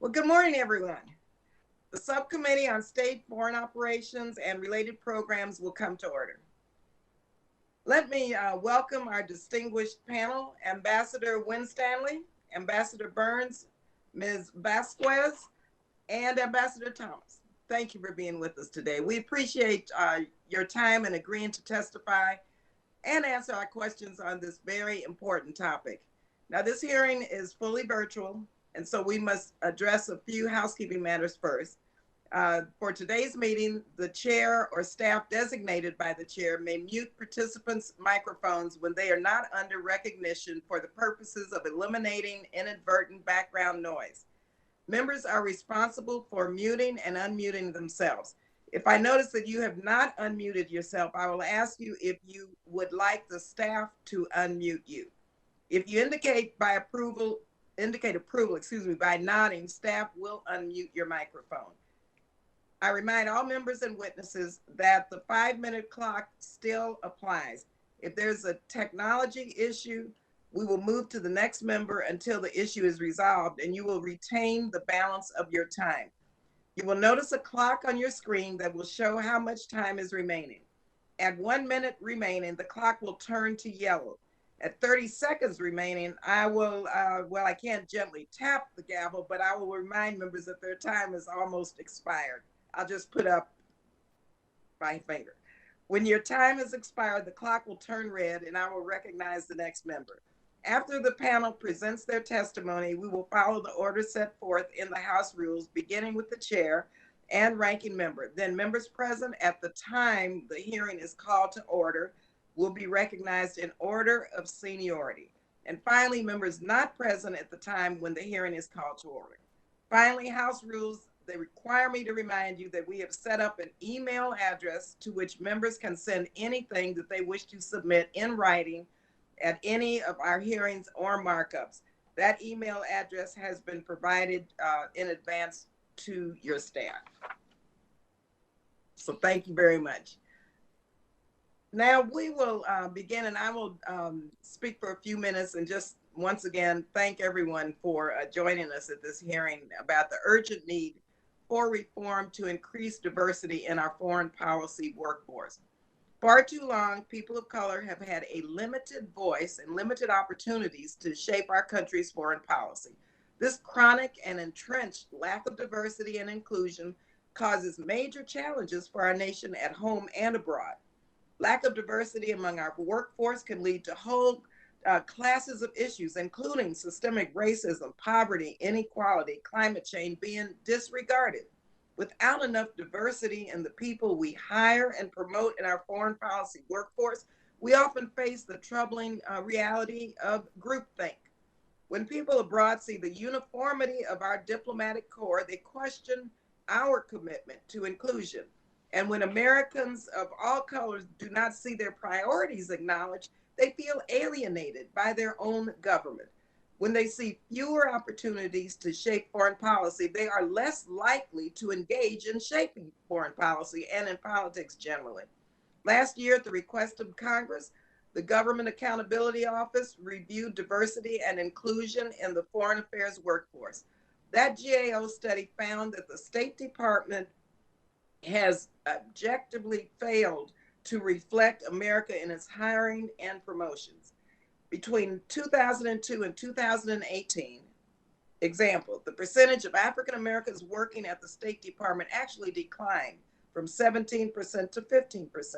Well, good morning, everyone. The Subcommittee on State Foreign Operations and Related Programs will come to order. Let me welcome our distinguished panel, Ambassador Winstanley, Ambassador Burns, Ms. Vasquez, and Ambassador Thomas. Thank you for being with us today. We appreciate your time and agreeing to testify and answer our questions on this very important topic. Now, this hearing is fully virtual, and so we must address a few housekeeping matters first. For today's meeting, the chair or staff designated by the chair may mute participants' microphones when they are not under recognition for the purposes of eliminating inadvertent background noise. Members are responsible for muting and unmuting themselves. If I notice that you have not unmuted yourself, I will ask you if you would like the staff to unmute you. If you indicate approval, by nodding, staff will unmute your microphone. I remind all members and witnesses that the 5-minute clock still applies. If there's a technology issue, we will move to the next member until the issue is resolved, and you will retain the balance of your time. You will notice a clock on your screen that will show how much time is remaining. At 1 minute remaining, the clock will turn to yellow. At 30 seconds remaining, I will, I can't gently tap the gavel, but I will remind members that their time is almost expired. I'll just put up my finger. When your time has expired, the clock will turn red and I will recognize the next member. After the panel presents their testimony, we will follow the order set forth in the House rules, beginning with the chair and ranking member. Then members present at the time the hearing is called to order will be recognized in order of seniority. And finally, members not present at the time when the hearing is called to order. Finally, House rules, they require me to remind you that we have set up an email address to which members can send anything that they wish to submit in writing at any of our hearings or markups. That email address has been provided in advance to your staff. So thank you very much. Now we will begin, and I will speak for a few minutes and just once again thank everyone for joining us at this hearing about the urgent need for reform to increase diversity in our foreign policy workforce. Far too long, people of color have had a limited voice and limited opportunities to shape our country's foreign policy. This chronic and entrenched lack of diversity and inclusion causes major challenges for our nation at home and abroad. Lack of diversity among our workforce can lead to whole classes of issues, including systemic racism, poverty, inequality, climate change being disregarded. Without enough diversity in the people we hire and promote in our foreign policy workforce, we often face the troubling reality of groupthink. When people abroad see the uniformity of our diplomatic corps, they question our commitment to inclusion. And when Americans of all colors do not see their priorities acknowledged, they feel alienated by their own government. When they see fewer opportunities to shape foreign policy, they are less likely to engage in shaping foreign policy and in politics generally. Last year, at the request of Congress, the Government Accountability Office reviewed diversity and inclusion in the foreign affairs workforce. That GAO study found that the State Department has objectively failed to reflect America in its hiring and promotions. Between 2002 and 2018, example, the percentage of African Americans working at the State Department actually declined from 17% to 15%.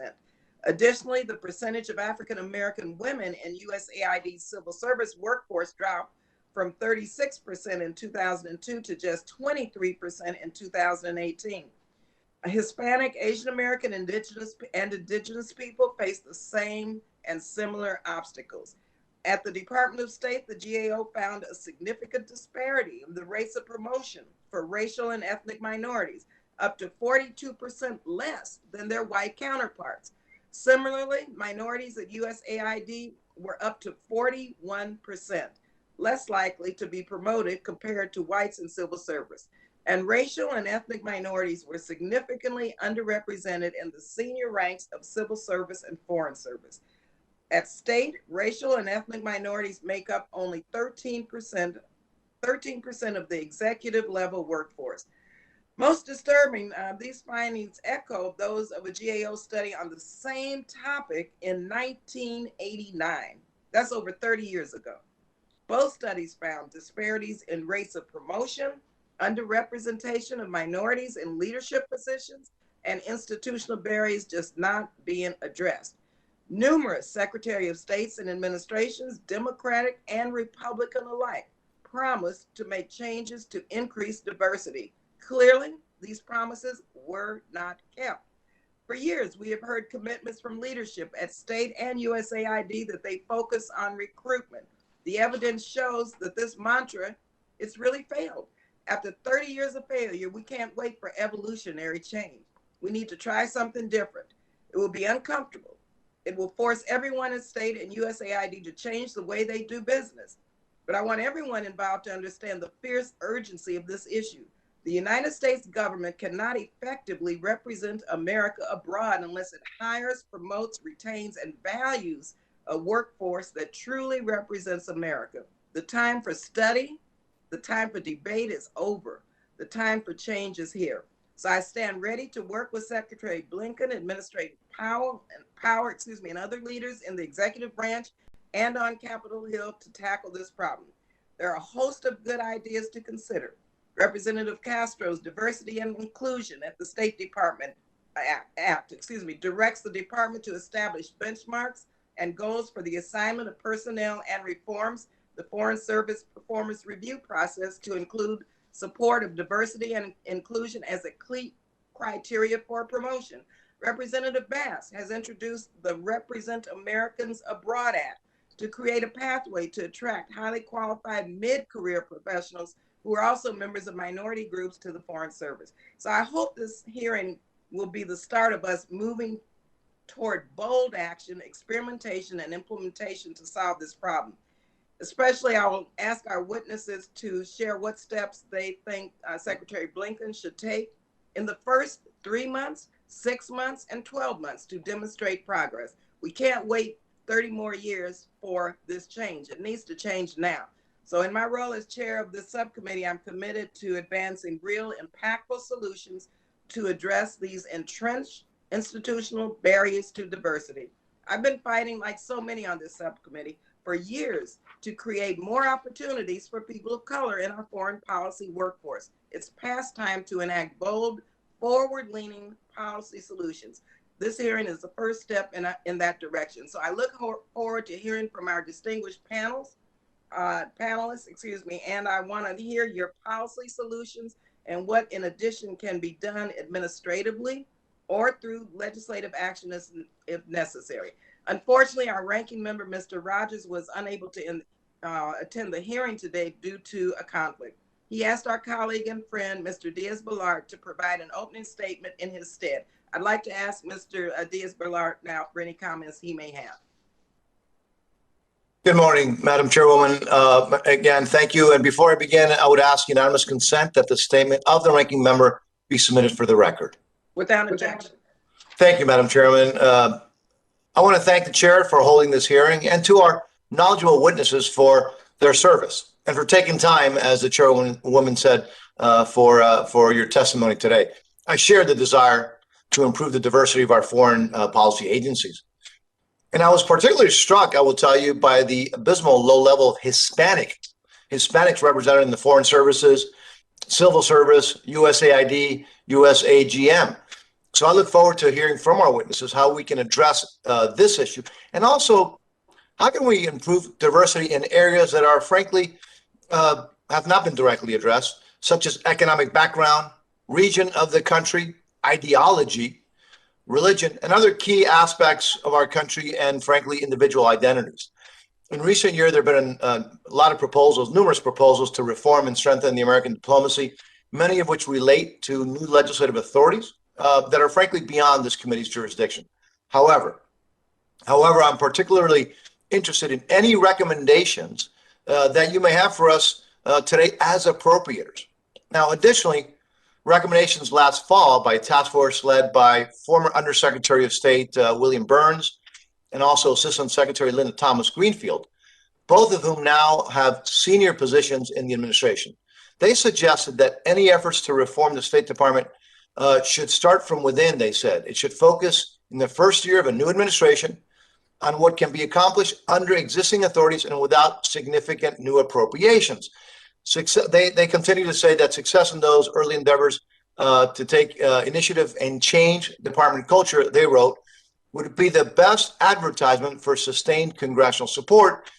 Additionally, the percentage of African American women in USAID's civil service workforce dropped from 36% in 2002 to just 23% in 2018. Hispanic, Asian American, indigenous people face the same and similar obstacles. At the Department of State, the GAO found a significant disparity in the rates of promotion for racial and ethnic minorities, up to 42% less than their white counterparts. Similarly, minorities at USAID were up to 41% less likely to be promoted compared to whites in civil service. And racial and ethnic minorities were significantly underrepresented in the senior ranks of civil service and foreign service. At state, racial and ethnic minorities make up only 13% 13% of the executive level workforce. Most disturbing, these findings echo those of a GAO study on the same topic in 1989. That's over 30 years ago. Both studies found disparities in rates of promotion, underrepresentation of minorities in leadership positions, and institutional barriers just not being addressed. Numerous Secretary of States and administrations, Democratic and Republican alike, promised to make changes to increase diversity. Clearly, these promises were not kept. For years, we have heard commitments from leadership at state and USAID that they focus on recruitment. The evidence shows that this mantra, it's really failed. After 30 years of failure, we can't wait for evolutionary change. We need to try something different. It will be uncomfortable. It will force everyone at state and USAID to change the way they do business. But I want everyone involved to understand the fierce urgency of this issue. The United States government cannot effectively represent America abroad unless it hires, promotes, retains, and values a workforce that truly represents America. The time for study, the time for debate is over. The time for change is here. So I stand ready to work with Secretary Blinken, Administrator Powell, and other leaders in the executive branch and on Capitol Hill to tackle this problem. There are a host of good ideas to consider. Representative Castro's Diversity and Inclusion at the State Department directs the department to establish benchmarks and goals for the assignment of personnel and reforms the Foreign Service Performance Review process to include support of diversity and inclusion as a key criteria for promotion. Representative Bass has introduced the Represent Americans Abroad Act to create a pathway to attract highly qualified mid-career professionals who are also members of minority groups to the Foreign Service. So I hope this hearing will be the start of us moving toward bold action, experimentation, and implementation to solve this problem. Especially, I will ask our witnesses to share what steps they think Secretary Blinken should take in the first 3 months, 6 months, and 12 months to demonstrate progress. We can't wait 30 more years for this change. It needs to change now. So in my role as chair of this subcommittee, I'm committed to advancing real impactful solutions to address these entrenched institutional barriers to diversity. I've been fighting, like so many on this subcommittee, for years to create more opportunities for people of color in our foreign policy workforce. It's past time to enact bold, forward-leaning policy solutions. This hearing is the first step in that direction. So I look forward to hearing from our distinguished panelists, and I want to hear your policy solutions and what in addition can be done administratively or through legislative action if necessary. Unfortunately, our ranking member, Mr. Rogers, was unable to attend the hearing today due to a conflict. He asked our colleague and friend, Mr. Diaz-Balart, to provide an opening statement in his stead. I'd like to ask Mr. Diaz-Balart now for any comments he may have. Good morning, Madam Chairwoman. Again, thank you. And before I begin, I would ask unanimous consent that the statement of the ranking member be submitted for the record. Without objection. Thank you, Madam Chairman. I want to thank the chair for holding this hearing and to our knowledgeable witnesses for their service and for taking time, as the chairwoman said, for your testimony today. I share the desire to improve the diversity of our foreign policy agencies. And I was particularly struck, I will tell you, by the abysmal low level of Hispanics represented in the foreign services, civil service, USAID, USAGM. So I look forward to hearing from our witnesses how we can address this issue. And also, how can we improve diversity in areas that are, frankly, have not been directly addressed, such as economic background, region of the country, ideology, religion, and other key aspects of our country and, frankly, individual identities. In recent years, there have been a lot of proposals, numerous proposals to reform and strengthen the American diplomacy, many of which relate to new legislative authorities that are, frankly, beyond this committee's jurisdiction. However, I'm particularly interested in any recommendations that you may have for us today as appropriators. Now, additionally, recommendations last fall by a task force led by former Undersecretary of State William Burns and also Assistant Secretary Linda Thomas Greenfield both of whom now have senior positions in the administration. They suggested that any efforts to reform the State Department should start from within, they said. It should focus in the first year of a new administration on what can be accomplished under existing authorities and without significant new appropriations. They continue to say that success in those early endeavors to take initiative and change department culture, they wrote, would be the best advertisement for sustained congressional support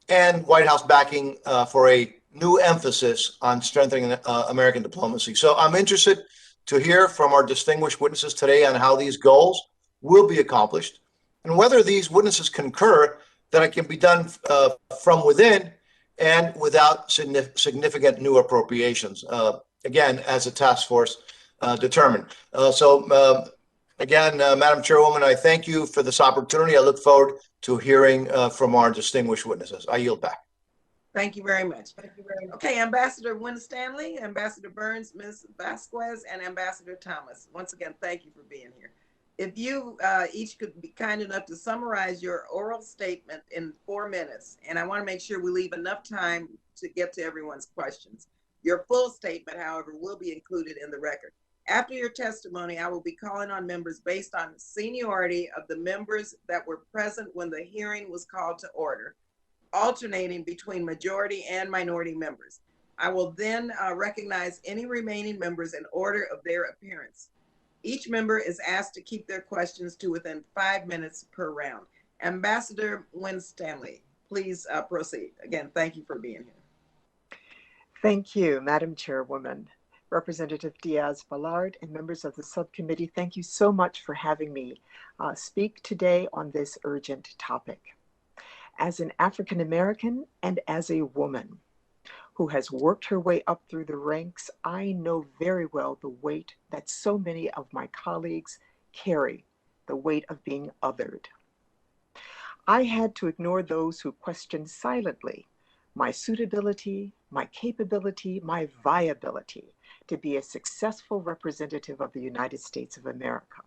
and White House backing for a new emphasis on strengthening American diplomacy. So I'm interested to hear from our distinguished witnesses today on how these goals will be accomplished and whether these witnesses concur that it can be done from within and without significant new appropriations, again, as a task force determined. Again, Madam Chairwoman, I thank you for this opportunity. I look forward to hearing from our distinguished witnesses. I yield back. Thank you very much. Okay, Ambassador Winstanley, Ambassador Burns, Ms. Vasquez, and Ambassador Thomas. Once again, thank you for being here. If you each could be kind enough to summarize your oral statement in 4 minutes, and I want to make sure we leave enough time to get to everyone's questions. Your full statement, however, will be included in the record. After your testimony, I will be calling on members based on seniority of the members that were present when the hearing was called to order, alternating between majority and minority members. I will then recognize any remaining members in order of their appearance. Each member is asked to keep their questions to within 5 minutes per round. Ambassador Winstanley, please proceed. Again, thank you for being here. Thank you, Madam Chairwoman. Representative Diaz-Balart and members of the subcommittee, thank you so much for having me speak today on this urgent topic. As an African American and as a woman who has worked her way up through the ranks, I know very well the weight that so many of my colleagues carry, the weight of being othered. I had to ignore those who questioned silently my suitability, my capability, my viability to be a successful representative of the United States of America.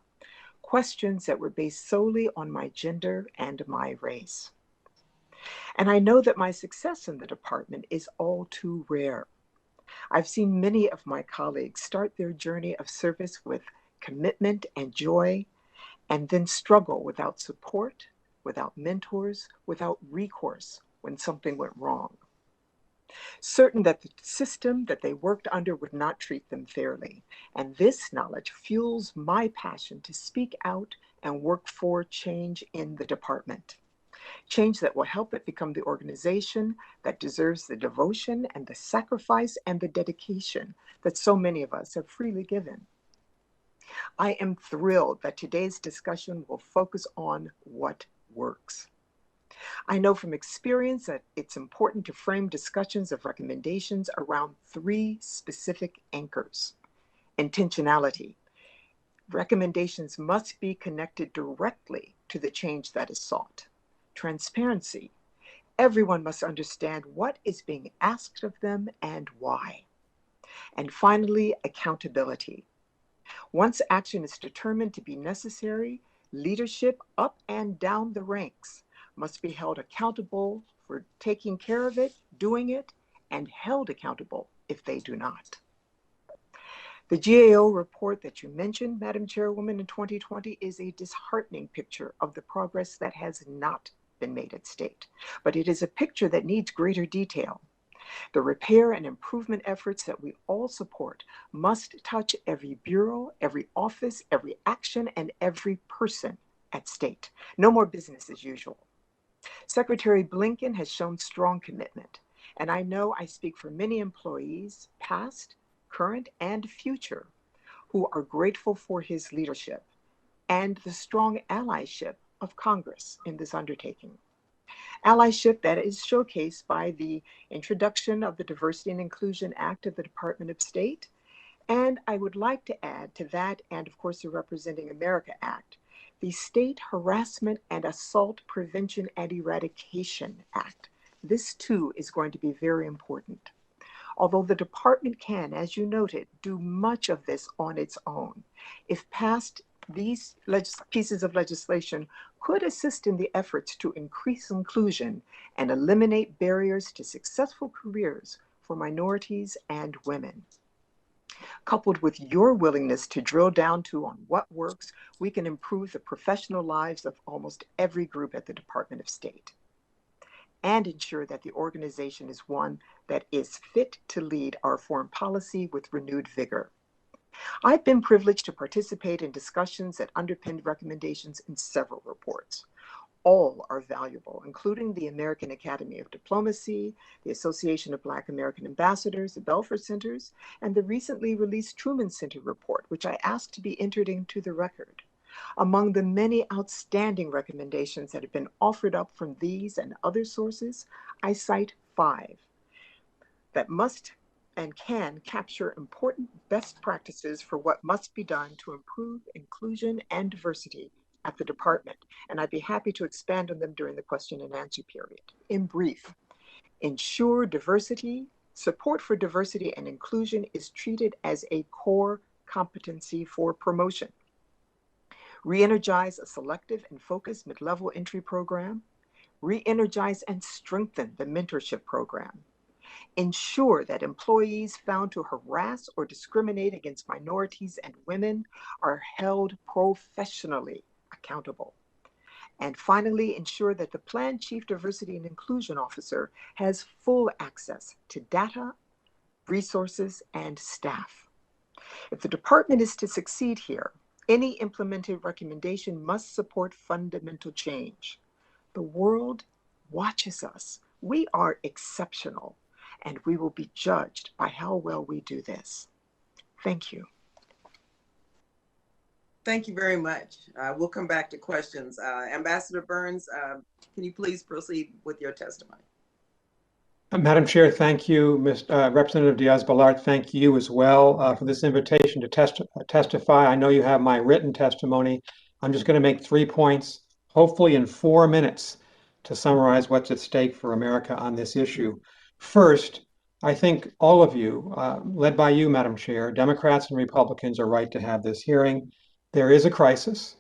Questions that were based solely on my gender and my race. And I know that my success in the department is all too rare. I've seen many of my colleagues start their journey of service with commitment and joy, and then struggle without support, without mentors, without recourse when something went wrong. Certain that the system that they worked under would not treat them fairly. And this knowledge fuels my passion to speak out and work for change in the department. Change that will help it become the organization that deserves the devotion and the sacrifice and the dedication that so many of us have freely given. I am thrilled that today's discussion will focus on what works. I know from experience that it's important to frame discussions of recommendations around 3 specific anchors. Intentionality. Recommendations must be connected directly to the change that is sought. Transparency. Everyone must understand what is being asked of them and why. And finally, accountability. Once action is determined to be necessary, leadership up and down the ranks must be held accountable for taking care of it, doing it, and held accountable if they do not. The GAO report that you mentioned, Madam Chairwoman, in 2020 is a disheartening picture of the progress that has not been made at state, but it is a picture that needs greater detail. The repair and improvement efforts that we all support must touch every bureau, every office, every action, and every person at state. No more business as usual. Secretary Blinken has shown strong commitment, and I know I speak for many employees, past, current, and future, who are grateful for his leadership and the strong allyship of Congress in this undertaking. Allyship that is showcased by the introduction of the Diversity and Inclusion Act of the Department of State. And I would like to add to that, and of course the Representing America Act, the State Harassment and Assault Prevention and Eradication Act. This too is going to be very important. Although the department can, as you noted, do much of this on its own, if passed These pieces of legislation could assist in the efforts to increase inclusion and eliminate barriers to successful careers for minorities and women. Coupled with your willingness to drill down on what works, we can improve the professional lives of almost every group at the Department of State and ensure that the organization is one that is fit to lead our foreign policy with renewed vigor. I've been privileged to participate in discussions that underpinned recommendations in several reports. All are valuable, including the American Academy of Diplomacy, the Association of Black American Ambassadors, the Belfer Centers, and the recently released Truman Center report, which I asked to be entered into the record. Among the many outstanding recommendations that have been offered up from these and other sources, I cite 5 that must and can capture important best practices for what must be done to improve inclusion and diversity at the department, and I'd be happy to expand on them during the question and answer period. In brief, ensure diversity, support for diversity and inclusion is treated as a core competency for promotion. Re-energize a selective and focused mid-level entry program. Re-energize and strengthen the mentorship program. Ensure that employees found to harass or discriminate against minorities and women are held professionally accountable. And finally, ensure that the Plan Chief Diversity and Inclusion Officer has full access to data, resources, and staff. If the department is to succeed here, any implemented recommendation must support fundamental change. The world watches us. We are exceptional, and we will be judged by how well we do this. Thank you. Thank you very much. We'll come back to questions. Ambassador Burns, can you please proceed with your testimony? Madam Chair, thank you. Representative Diaz-Balart, thank you as well for this invitation to testify. I know you have my written testimony. I'm just going to make 3 points, hopefully in 4 minutes, to summarize what's at stake for America on this issue. First, I think all of you, led by you, Madam Chair, Democrats and Republicans, are right to have this hearing. There is a crisis.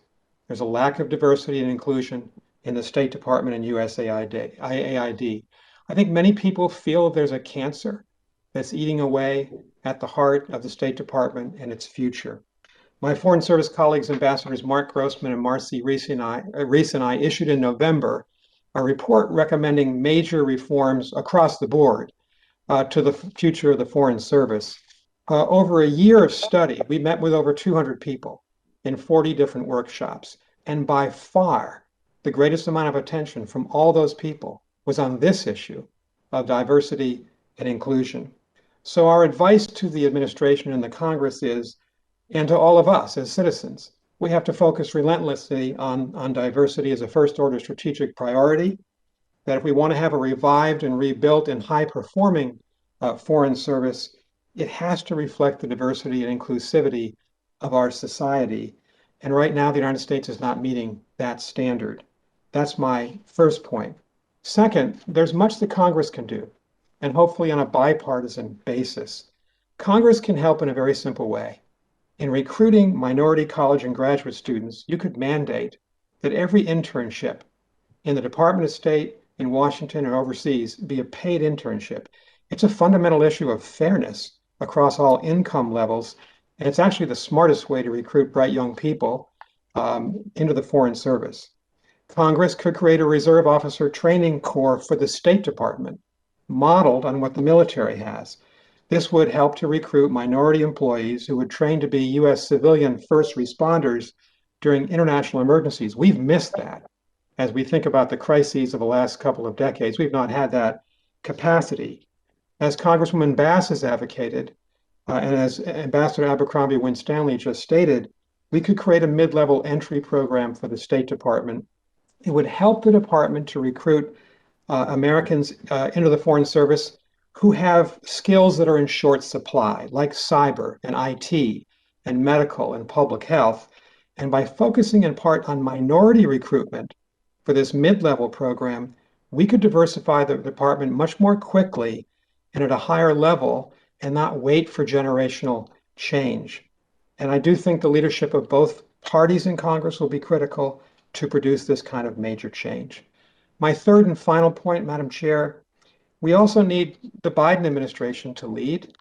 There's a lack of diversity and inclusion in the State Department and USAID. I think many people feel there's a cancer that's eating away at the heart of the State Department and its future. My Foreign Service colleagues, Ambassadors Mark Grossman and Marcy Reese and I issued in November a report recommending major reforms across the board to the future of the Foreign Service. Over a year of study, we met with over 200 people in 40 different workshops, and by far the greatest amount of attention from all those people was on this issue of diversity and inclusion. So our advice to the administration and the Congress is, and to all of us as citizens, we have to focus relentlessly on diversity as a first order strategic priority, that if we want to have a revived and rebuilt and high performing Foreign Service, it has to reflect the diversity and inclusivity of our society. And right now, the United States is not meeting that standard. That's my first point. Second, there's much that Congress can do, and hopefully on a bipartisan basis. Congress can help in a very simple way. In recruiting minority college and graduate students, you could mandate that every internship in the Department of State, in Washington, and overseas be a paid internship. It's a fundamental issue of fairness across all income levels, and it's actually the smartest way to recruit bright young people into the Foreign Service. Congress could create a reserve officer training corps for the State Department, modeled on what the military has. This would help to recruit minority employees who would train to be U.S. civilian first responders during international emergencies. We've missed that. As we think about the crises of the last couple of decades, we've not had that capacity. As Congresswoman Bass has advocated, and as Ambassador Abercrombie Winstanley just stated, we could create a mid-level entry program for the State Department. It would help the department to recruit Americans into the Foreign Service who have skills that are in short supply, like cyber and IT and medical and public health. And by focusing in part on minority recruitment for this mid-level program, we could diversify the department much more quickly and at a higher level and not wait for generational change. And I do think the leadership of both Parties in Congress will be critical to produce this kind of major change. My third and final point, Madam Chair, we also need the Biden administration to lead,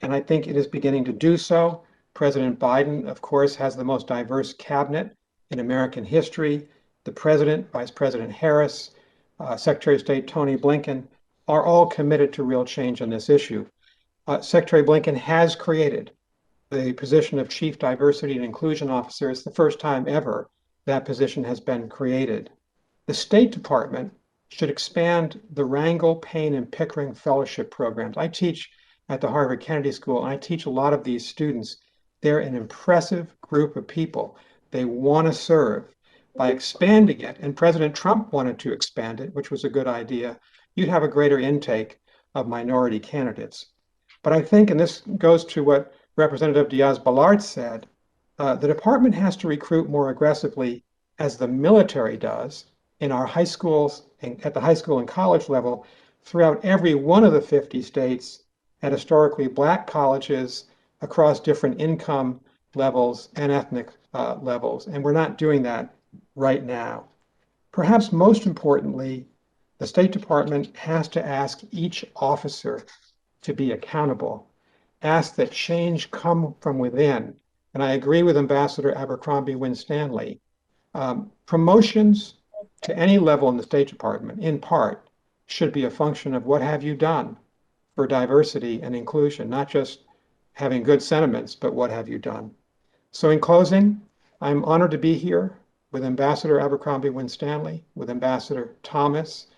and I think it is beginning to do so. President Biden, of course, has the most diverse cabinet in American history. The President, Vice President Harris, Secretary of State Tony Blinken are all committed to real change on this issue. Secretary Blinken has created the position of Chief Diversity and Inclusion Officer. It's the first time ever that position has been created. The State Department should expand the Rangel, Payne, and Pickering Fellowship programs. I teach at the Harvard Kennedy School, and I teach a lot of these students. They're an impressive group of people. They want to serve. By expanding it, and President Trump wanted to expand it, which was a good idea, you'd have a greater intake of minority candidates. But I think, and this goes to what Representative Diaz-Balart said, the department has to recruit more aggressively, as the military does, in our high schools, and at the high school and college level, throughout every one of the 50 states, at historically Black colleges, across different income levels and ethnic levels. And we're not doing that right now. Perhaps most importantly, the State Department has to ask each officer to be accountable, ask that change come from within. And I agree with Ambassador Abercrombie Winstanley. Promotions to any level in the State Department, in part, should be a function of what have you done for diversity and inclusion, not just having good sentiments, but what have you done? So in closing, I'm honored to be here with Ambassador Abercrombie Winstanley, with Ambassador Thomas,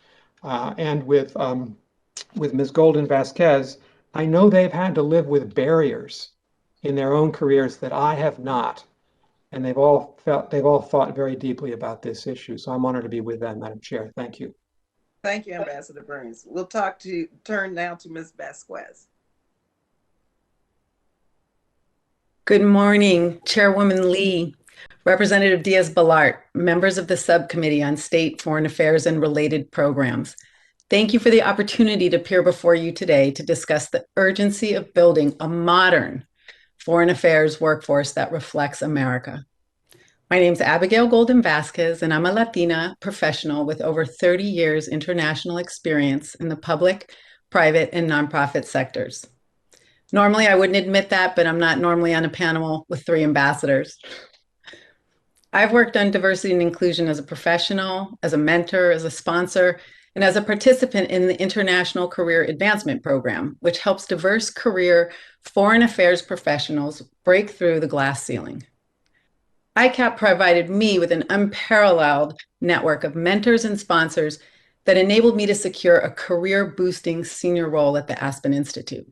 and with Ms. Golden Vasquez. I know they've had to live with barriers in their own careers that I have not, and they've all thought very deeply about this issue. So I'm honored to be with them, Madam Chair. Thank you. Thank you, Ambassador Burns. We'll turn now to Ms. Vasquez. Good morning, Chairwoman Lee, Representative Diaz-Balart, members of the Subcommittee on State, Foreign Affairs, and Related Programs. Thank you for the opportunity to appear before you today to discuss the urgency of building a modern foreign affairs workforce that reflects America. My name is Abigail Golden Vasquez, and I'm a Latina professional with over 30 years international experience in the public, private, and nonprofit sectors. Normally, I wouldn't admit that, but I'm not normally on a panel with 3 ambassadors. I've worked on diversity and inclusion as a professional, as a mentor, as a sponsor, and as a participant in the International Career Advancement Program, which helps diverse career foreign affairs professionals break through the glass ceiling. ICAP provided me with an unparalleled network of mentors and sponsors that enabled me to secure a career-boosting senior role at the Aspen Institute.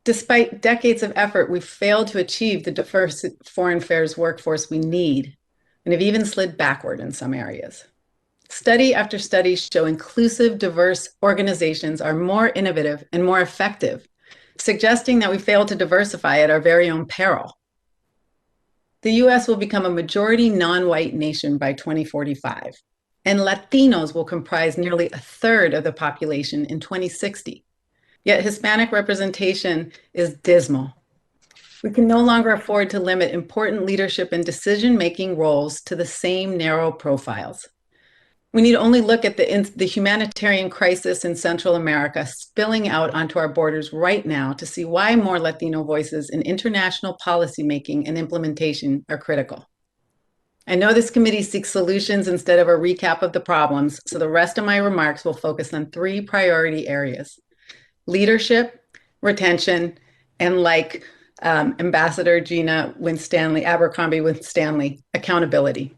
Despite decades of effort, we've failed to achieve the diverse foreign affairs workforce we need, and have even slid backward in some areas. Study after study show inclusive, diverse organizations are more innovative and more effective, suggesting that we failed to diversify at our very own peril. The US will become a majority non-white nation by 2045, and Latinos will comprise nearly a third of the population in 2060. Yet Hispanic representation is dismal. We can no longer afford to limit important leadership and decision-making roles to the same narrow profiles. We need only look at the humanitarian crisis in Central America spilling out onto our borders right now to see why more Latino voices in international policymaking and implementation are critical. I know this committee seeks solutions instead of a recap of the problems, so the rest of my remarks will focus on 3 priority areas: leadership, retention, and like Ambassador Gina Winstanley, Abercrombie Winstanley, accountability.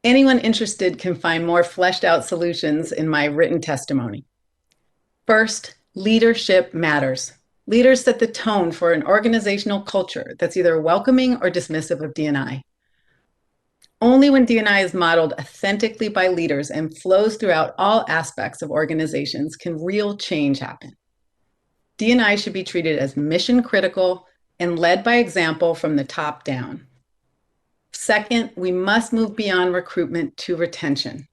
Anyone interested can find more fleshed out solutions in my written testimony. First, leadership matters. Leaders set the tone for an organizational culture that's either welcoming or dismissive of D&I. Only when D&I is modeled authentically by leaders and flows throughout all aspects of organizations can real change happen. D&I should be treated as mission critical and led by example from the top down. Second, we must move beyond recruitment to retention.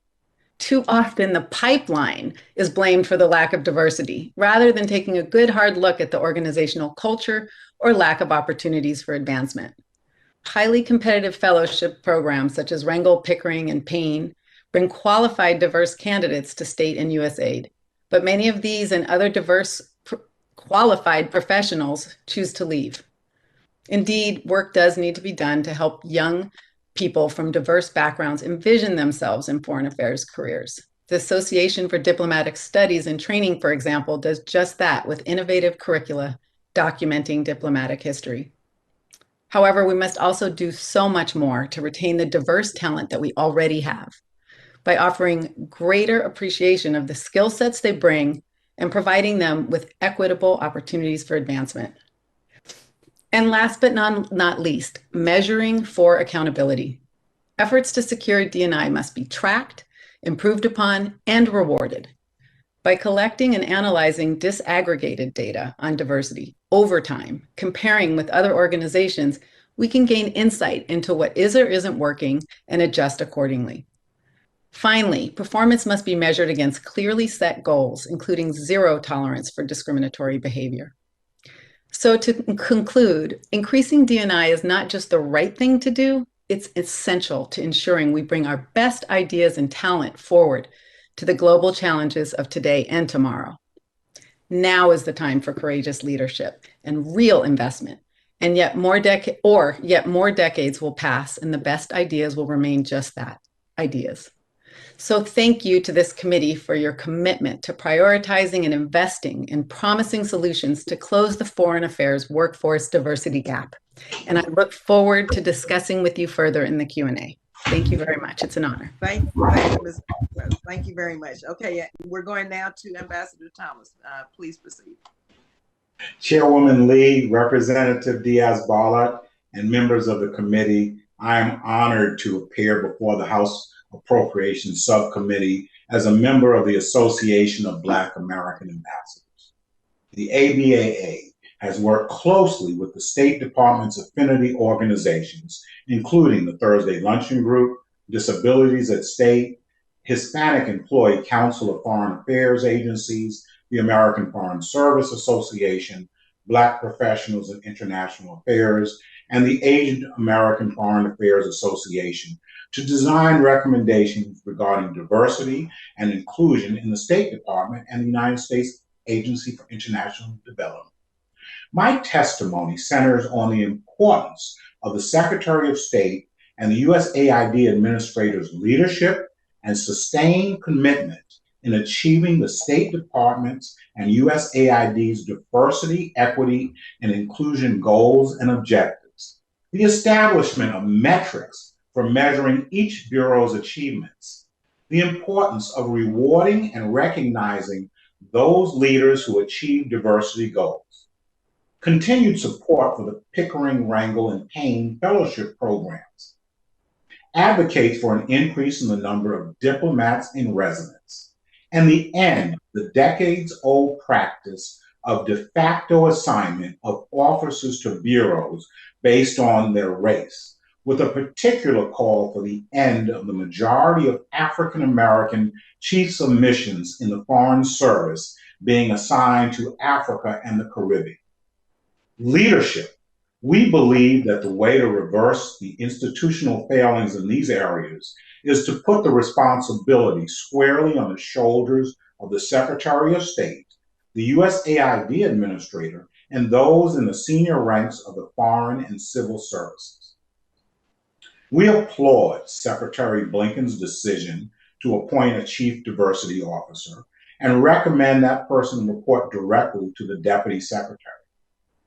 Too often, the pipeline is blamed for the lack of diversity, rather than taking a good hard look at the organizational culture or lack of opportunities for advancement. Highly competitive fellowship programs such as Rangel, Pickering, and Payne bring qualified diverse candidates to state and USAID, but many of these and other diverse qualified professionals choose to leave. Indeed, work does need to be done to help young people from diverse backgrounds envision themselves in foreign affairs careers. The Association for Diplomatic Studies and Training, for example, does just that with innovative curricula documenting diplomatic history. However, we must also do so much more to retain the diverse talent that we already have by offering greater appreciation of the skill sets they bring and providing them with equitable opportunities for advancement. And last but not least, measuring for accountability. Efforts to secure D&I must be tracked, improved upon, and rewarded. By collecting and analyzing disaggregated data on diversity over time, comparing with other organizations, we can gain insight into what is or isn't working and adjust accordingly. Finally, performance must be measured against clearly set goals, including zero tolerance for discriminatory behavior. So to conclude, increasing D&I is not just the right thing to do, it's essential to ensuring we bring our best ideas and talent forward to the global challenges of today and tomorrow. Now is the time for courageous leadership and real investment, and yet more decades will pass and the best ideas will remain just that, ideas. So thank you to this committee for your commitment to prioritizing and investing in promising solutions to close the foreign affairs workforce diversity gap. And I look forward to discussing with you further in the Q&A. Thank you very much. It's an honor. Thank you, Ms. Thank you very much. Okay, we're going now to Ambassador Thomas. Please proceed. Chairwoman Lee, Representative Diaz-Balart, and members of the committee, I am honored to appear before the House Appropriations Subcommittee as a member of the Association of Black American Ambassadors. The ABAA has worked closely with the State Department's affinity organizations, including the Thursday Luncheon Group, Disabilities at State, Hispanic Employee Council of Foreign Affairs Agencies, the American Foreign Service Association, Black Professionals in International Affairs, and the Asian American Foreign Affairs Association to design recommendations regarding diversity and inclusion in the State Department and the United States Agency for International Development. My testimony centers on the importance of the Secretary of State and the USAID Administrator's leadership and sustained commitment in achieving the State Department's and USAID's diversity, equity, and inclusion goals and objectives, the establishment of metrics for measuring each bureau's achievements, the importance of rewarding and recognizing those leaders who achieve diversity goals, continued support for the Pickering, Rangel, and Payne fellowship programs, advocates for an increase in the number of diplomats in residence, and the end of the decades-old practice of de facto assignment of officers to bureaus based on their race, with a particular call for the end of the majority of African-American chiefs of missions in the Foreign Service being assigned to Africa and the Caribbean. Leadership. We believe that the way to reverse the institutional failings in these areas is to put the responsibility squarely on the shoulders of the Secretary of State, the USAID Administrator, and those in the senior ranks of the foreign and civil services. We applaud Secretary Blinken's decision to appoint a Chief Diversity Officer and recommend that person report directly to the Deputy Secretary.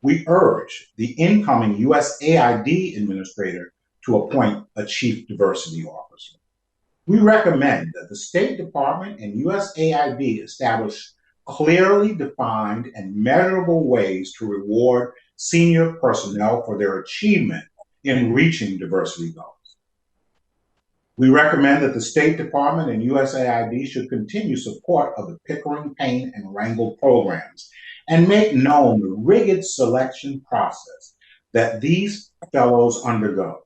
We urge the incoming USAID Administrator to appoint a Chief Diversity Officer. We recommend that the State Department and USAID establish clearly defined and measurable ways to reward senior personnel for their achievement in reaching diversity goals. We recommend that the State Department and USAID should continue support of the Pickering, Payne, and Rangel programs and make known the rigid selection process that these fellows undergo.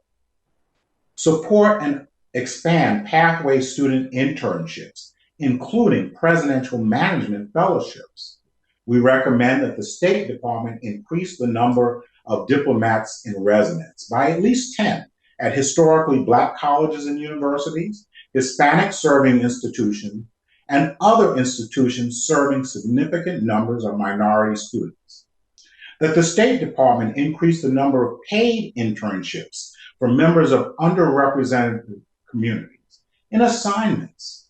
Support and expand pathway student internships, including presidential management fellowships. We recommend that the State Department increase the number of diplomats in residence by at least 10 at historically Black colleges and universities, Hispanic serving institutions, and other institutions serving significant numbers of minority students. That the State Department increase the number of paid internships for members of underrepresented communities in assignments.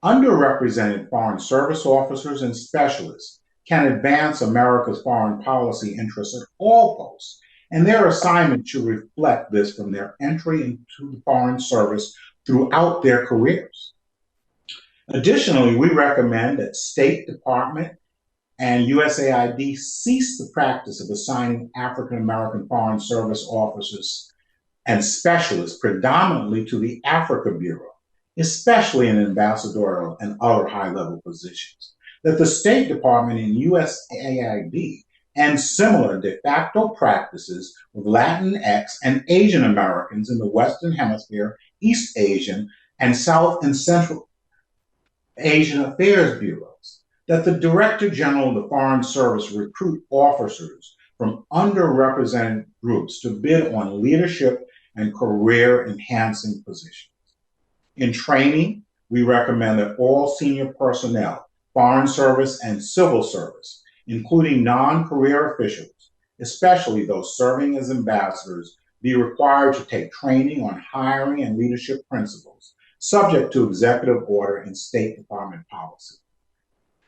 Underrepresented foreign service officers and specialists can advance America's foreign policy interests at all posts, and their assignment should reflect this from their entry into the foreign service throughout their careers. Additionally, we recommend that State Department and USAID cease the practice of assigning African American foreign service officers and specialists predominantly to the Africa Bureau, especially in ambassadorial and other high-level positions. That the State Department and USAID and similar de facto practices with Latinx and Asian Americans in the Western Hemisphere, East Asian, and South and Central Asian Affairs Bureaus. That the Director General of the Foreign Service recruit officers from underrepresented groups to bid on leadership and career-enhancing positions. In training, we recommend that all senior personnel, foreign service and civil service, including non-career officials, especially those serving as ambassadors, be required to take training on hiring and leadership principles, subject to executive order and State Department policy.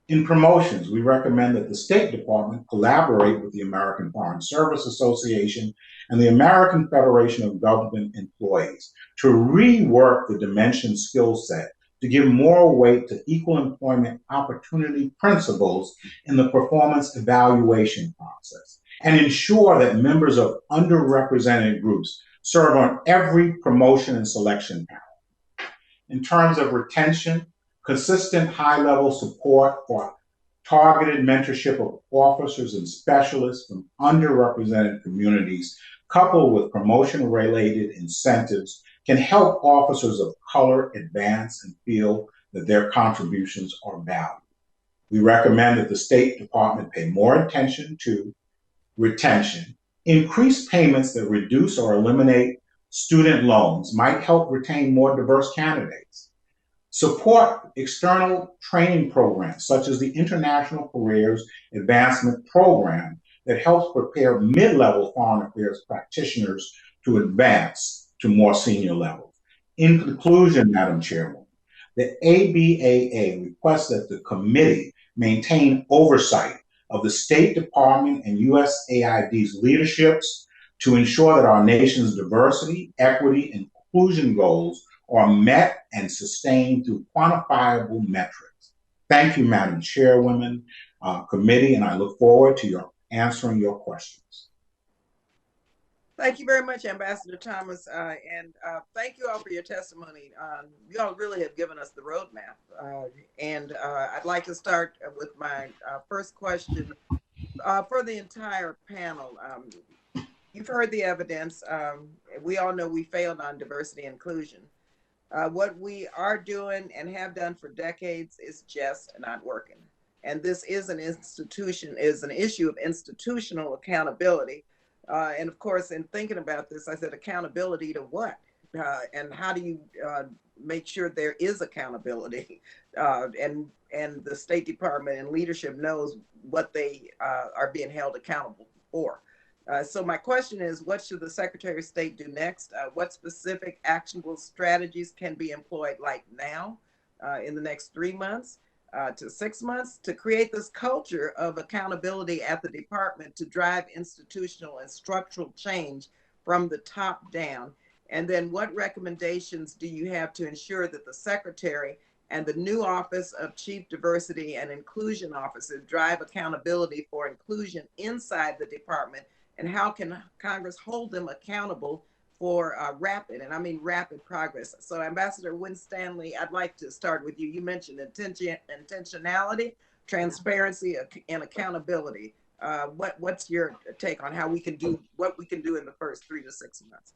In promotions, we recommend that the State Department collaborate with the American Foreign Service Association and the American Federation of Government Employees to rework the dimension skill set to give more weight to equal employment opportunity principles in the performance evaluation process, and ensure that members of underrepresented groups serve on every promotion and selection panel. In terms of retention, consistent high-level support for targeted mentorship of officers and specialists from underrepresented communities, coupled with promotion-related incentives, can help officers of color advance and feel that their contributions are valued. We recommend that the State Department pay more attention to retention. Increased payments that reduce or eliminate student loans might help retain more diverse candidates. Support external training programs such as the International Careers Advancement Program that helps prepare mid-level foreign affairs practitioners to advance to more senior levels. In conclusion, Madam Chairwoman, the ABAA requests that the committee maintain oversight of the State Department and USAID's leaderships to ensure that our nation's diversity, equity, and inclusion goals are met and sustained through quantifiable metrics. Thank you, Madam Chairwoman, committee, and I look forward to answering your questions. Thank you very much, Ambassador Thomas, and thank you all for your testimony. You all really have given us the roadmap, and I'd like to start with my first question for the entire panel. You've heard the evidence. We all know we failed on diversity and inclusion. What we are doing and have done for decades is just not working. And this is an issue of institutional accountability. And of course, in thinking about this, I said accountability to what? And how do you make sure there is accountability? And the State Department and leadership knows what they are being held accountable for. So my question is, what should the Secretary of State do next? What specific actionable strategies can be employed like now in the next 3 months to 6 months to create this culture of accountability at the department to drive institutional and structural change from the top down? And then what recommendations do you have to ensure that the Secretary and the new Office of Chief Diversity and Inclusion Officer drive accountability for inclusion inside the department? And how can Congress hold them accountable for rapid, and I mean rapid progress? So Ambassador Winstanley, I'd like to start with you. You mentioned intentionality, transparency, and accountability. What's your take on how we can do what we can do in the first 3 to 6 months?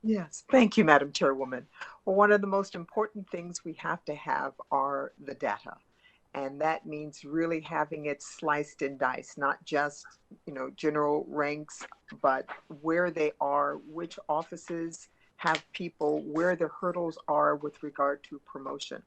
Yes, thank you, Madam Chairwoman. Well, one of the most important things we have to have are the data. And that means really having it sliced and diced, not just, general ranks, but where they are, which offices have people, where the hurdles are with regard to promotion.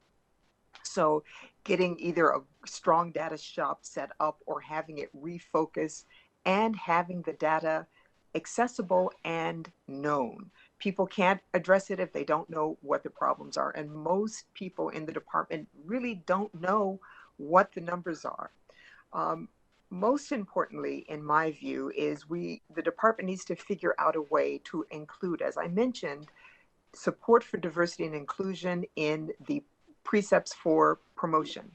So getting either a strong data shop set up or having it refocus and having the data accessible and known. People can't address it if they don't know what the problems are. And most people in the department really don't know what the numbers are. Most importantly, in my view, is the department needs to figure out a way to include, as I mentioned, support for diversity and inclusion in the precepts for promotion.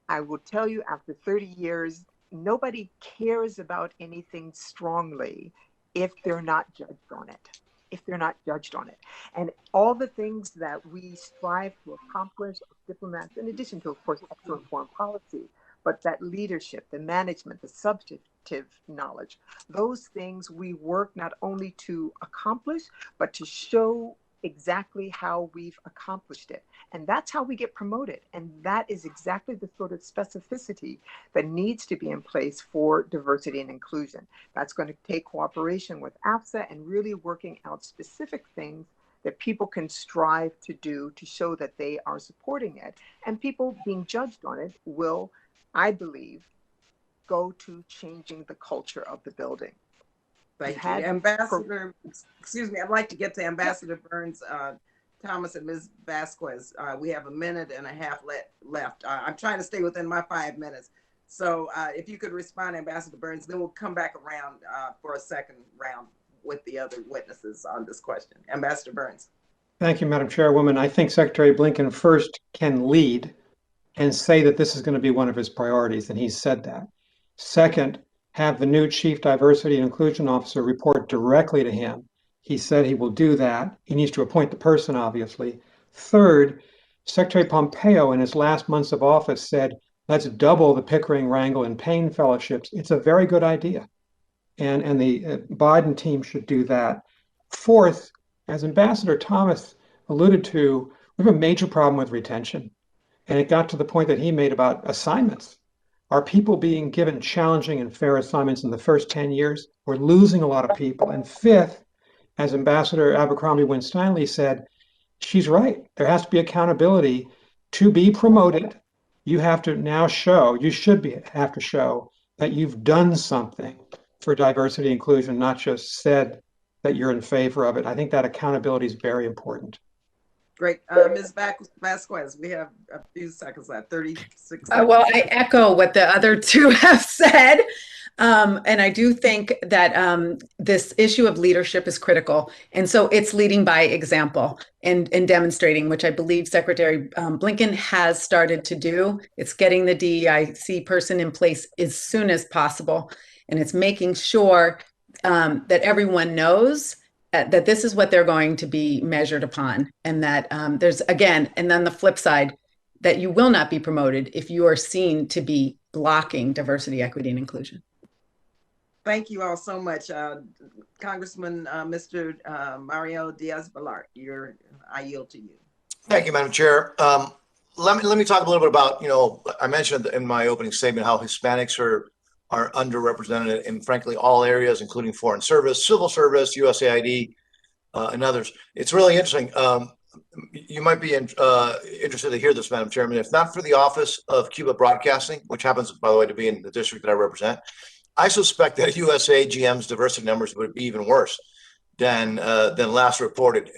I will tell you, after 30 years, nobody cares about anything strongly if they're not judged on it. And all the things that we strive to accomplish as diplomats, in addition to, of course, excellent foreign policy, but that leadership, the management, the substantive knowledge, those things we work not only to accomplish, but to show exactly how we've accomplished it. And that's how we get promoted. And that is exactly the sort of specificity that needs to be in place for diversity and inclusion. That's going to take cooperation with AFSA and really working out specific things that people can strive to do to show that they are supporting it. And people being judged on it will, I believe, go to changing the culture of the building. Thank you. Ambassador, excuse me, I'd like to get to Ambassador Burns, Thomas, and Ms. Vasquez. We have a minute and a half left. I'm trying to stay within my 5 minutes. So if you could respond, Ambassador Burns, then we'll come back around for a second round with the other witnesses on this question. Ambassador Burns. Thank you, Madam Chairwoman. I think Secretary Blinken first can lead and say that this is going to be one of his priorities, and he's said that. Second, have the new Chief Diversity and Inclusion Officer report directly to him. He said he will do that. He needs to appoint the person, obviously. Third, Secretary Pompeo in his last months of office said, let's double the Pickering, Rangel, and Payne fellowships. It's a very good idea. And the Biden team should do that. Fourth, as Ambassador Thomas alluded to, we have a major problem with retention. And it got to the point that he made about assignments. Are people being given challenging and fair assignments in the first 10 years? We're losing a lot of people. And fifth, as Ambassador Abercrombie Winstanley said, she's right. There has to be accountability. To be promoted, you have to now have to show that you've done something for diversity and inclusion, not just said that you're in favor of it. I think that accountability is very important. Great. Ms. Vasquez, we have a few seconds left, 36 seconds. Well, I echo what the other two have said. And I do think that this issue of leadership is critical. And so it's leading by example and demonstrating, which I believe Secretary Blinken has started to do. It's getting the DEIC person in place as soon as possible. And it's making sure that everyone knows that this is what they're going to be measured upon. And that there's, again, and then the flip side, that you will not be promoted if you are seen to be blocking diversity, equity, and inclusion. Thank you all so much. Congressman Mr. Mario Diaz-Balart, I yield to you. Thank you, Madam Chair. Let me talk a little bit about, I mentioned in my opening statement how Hispanics are underrepresented in, frankly, all areas, including foreign service, civil service, USAID, and others. It's really interesting. You might be interested to hear this, Madam Chairman. If not for the Office of Cuba Broadcasting, which happens, by the way, to be in the district that I represent, I suspect that USAGM's diversity numbers would be even worse than last reported.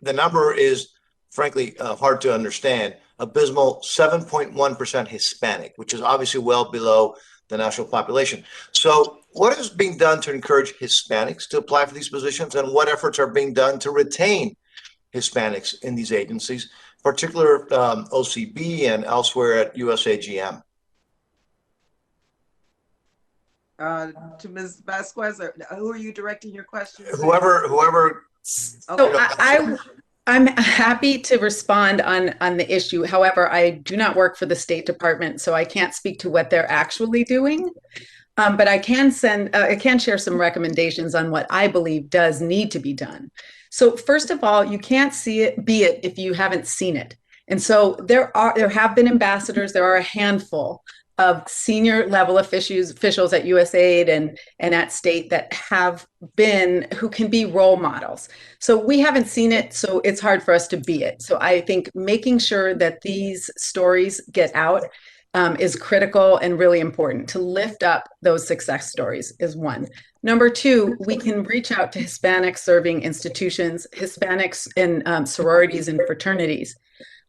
The number is, frankly, hard to understand. Abysmal 7.1% Hispanic, which is obviously well below the national population. So what is being done to encourage Hispanics to apply for these positions, and what efforts are being done to retain Hispanics in these agencies, particularly OCB and elsewhere at USAGM? To Ms. Vasquez, who are you directing your question? Whoever. So I'm happy to respond on the issue. However, I do not work for the State Department, so I can't speak to what they're actually doing. But I can share some recommendations on what I believe does need to be done. So first of all, you can't be it if you haven't seen it. And so there have been ambassadors, there are a handful of senior level officials at USAID and at state that have been, who can be role models. So we haven't seen it, so it's hard for us to be it. So I think making sure that these stories get out is critical and really important. To lift up those success stories is one. Number two, we can reach out to Hispanic serving institutions, Hispanics in sororities and fraternities.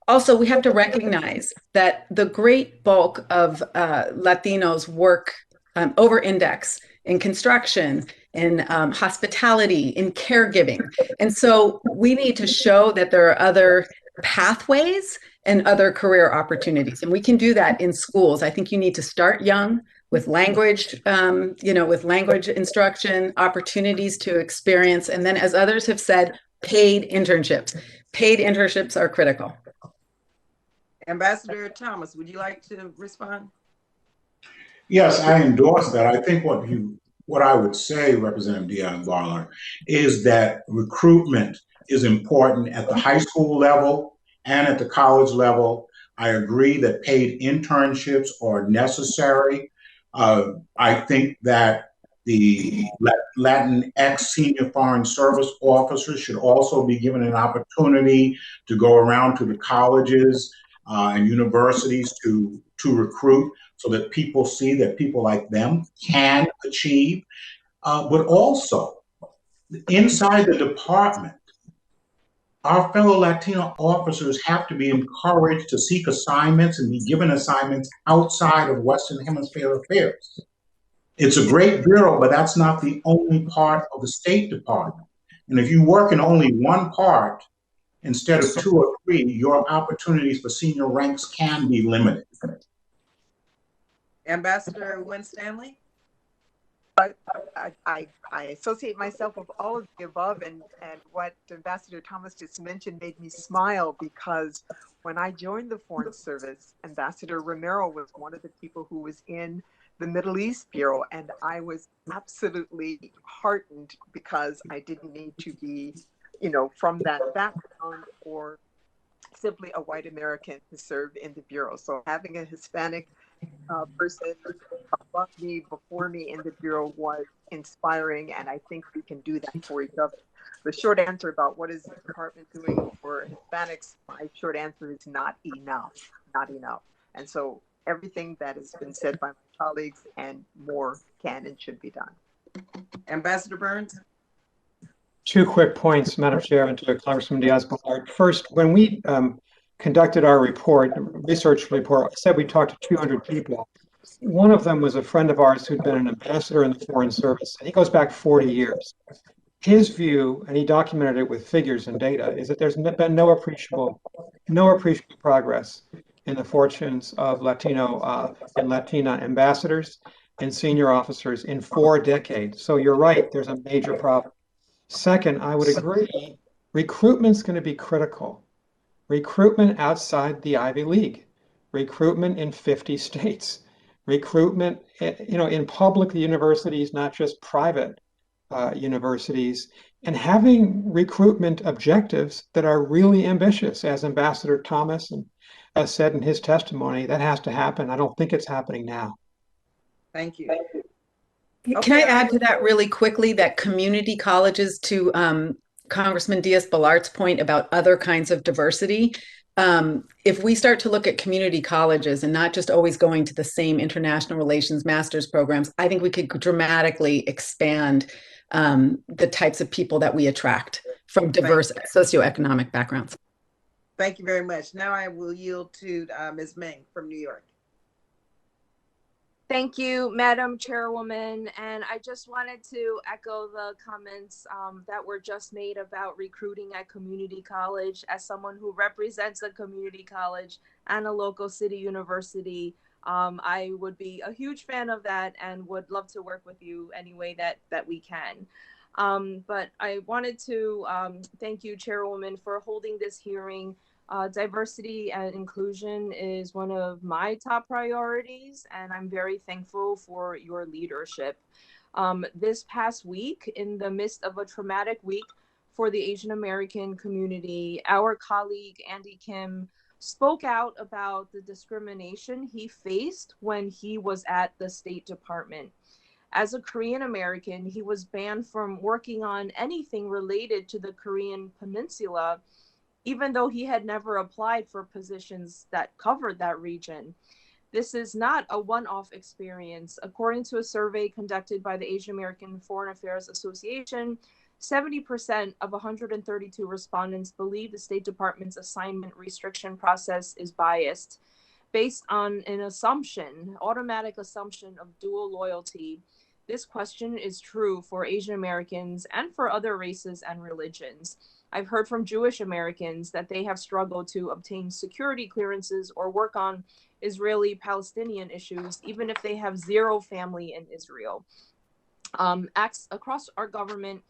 Also, we have to recognize that the great bulk of Latinos work over-index in construction, in hospitality, in caregiving. And so we need to show that there are other pathways and other career opportunities. And we can do that in schools. I think you need to start young with language, with language instruction, opportunities to experience. And then, as others have said, paid internships. Paid internships are critical. Ambassador Thomas, would you like to respond? Yes, I endorse that. I think what I would say, Representative Diaz-Balart, is that recruitment is important at the high school level and at the college level. I agree that paid internships are necessary. I think that the Latinx senior foreign service officers should also be given an opportunity to go around to the colleges and universities to recruit, so that people see that people like them can achieve. But also, inside the department, our fellow Latino officers have to be encouraged to seek assignments and be given assignments outside of Western Hemisphere affairs. It's a great bureau, but that's not the only part of the State Department. And if you work in only one part instead of two or three, your opportunities for senior ranks can be limited. Ambassador Winstanley? I associate myself with all of the above, and what Ambassador Thomas just mentioned made me smile, because when I joined the Foreign Service, Ambassador Romero was one of the people who was in the Middle East Bureau, and I was absolutely heartened because I didn't need to be, from that background or simply a white American to serve in the Bureau. So having a Hispanic person above me, before me in the Bureau was inspiring, and I think we can do that for each other. The short answer about what is the department doing for Hispanics, my short answer is not enough, not enough. And so everything that has been said by my colleagues and more can and should be done. Ambassador Burns? Two quick points, Madam Chair, and to Congressman Diaz-Balart. First, when we conducted our research report, I said we talked to 200 people. One of them was a friend of ours who'd been an ambassador in the Foreign Service. He goes back 40 years. His view, and he documented it with figures and data, is that there's been no appreciable progress in the fortunes of Latino and Latina ambassadors and senior officers in 4 decades. So you're right, there's a major problem. Second, I would agree, recruitment's going to be critical. Recruitment outside the Ivy League, recruitment in 50 states, recruitment, in public universities, not just private universities, and having recruitment objectives that are really ambitious, as Ambassador Thomas said in his testimony. That has to happen. I don't think it's happening now. Thank you. Can I add to that really quickly that community colleges, to Congressman Diaz-Balart's point about other kinds of diversity, if we start to look at community colleges and not just always going to the same international relations master's programs, I think we could dramatically expand the types of people that we attract from diverse socioeconomic backgrounds. Thank you very much. Now I will yield to Ms. Meng from New York. Thank you, Madam Chairwoman. And I just wanted to echo the comments that were just made about recruiting at community college. As someone who represents a community college and a local city university, I would be a huge fan of that and would love to work with you any way that we can. But I wanted to thank you, Chairwoman, for holding this hearing. Diversity and inclusion is one of my top priorities, and I'm very thankful for your leadership. This past week, in the midst of a traumatic week for the Asian American community, our colleague Andy Kim spoke out about the discrimination he faced when he was at the State Department. As a Korean American, he was banned from working on anything related to the Korean Peninsula, even though he had never applied for positions that covered that region. This is not a one-off experience. According to a survey conducted by the Asian American Foreign Affairs Association, 70% of 132 respondents believe the State Department's assignment restriction process is biased, based on an assumption, automatic assumption of dual loyalty. This question is true for Asian Americans and for other races and religions. I've heard from Jewish Americans that they have struggled to obtain security clearances or work on Israeli-Palestinian issues, even if they have zero family in Israel. Across our government,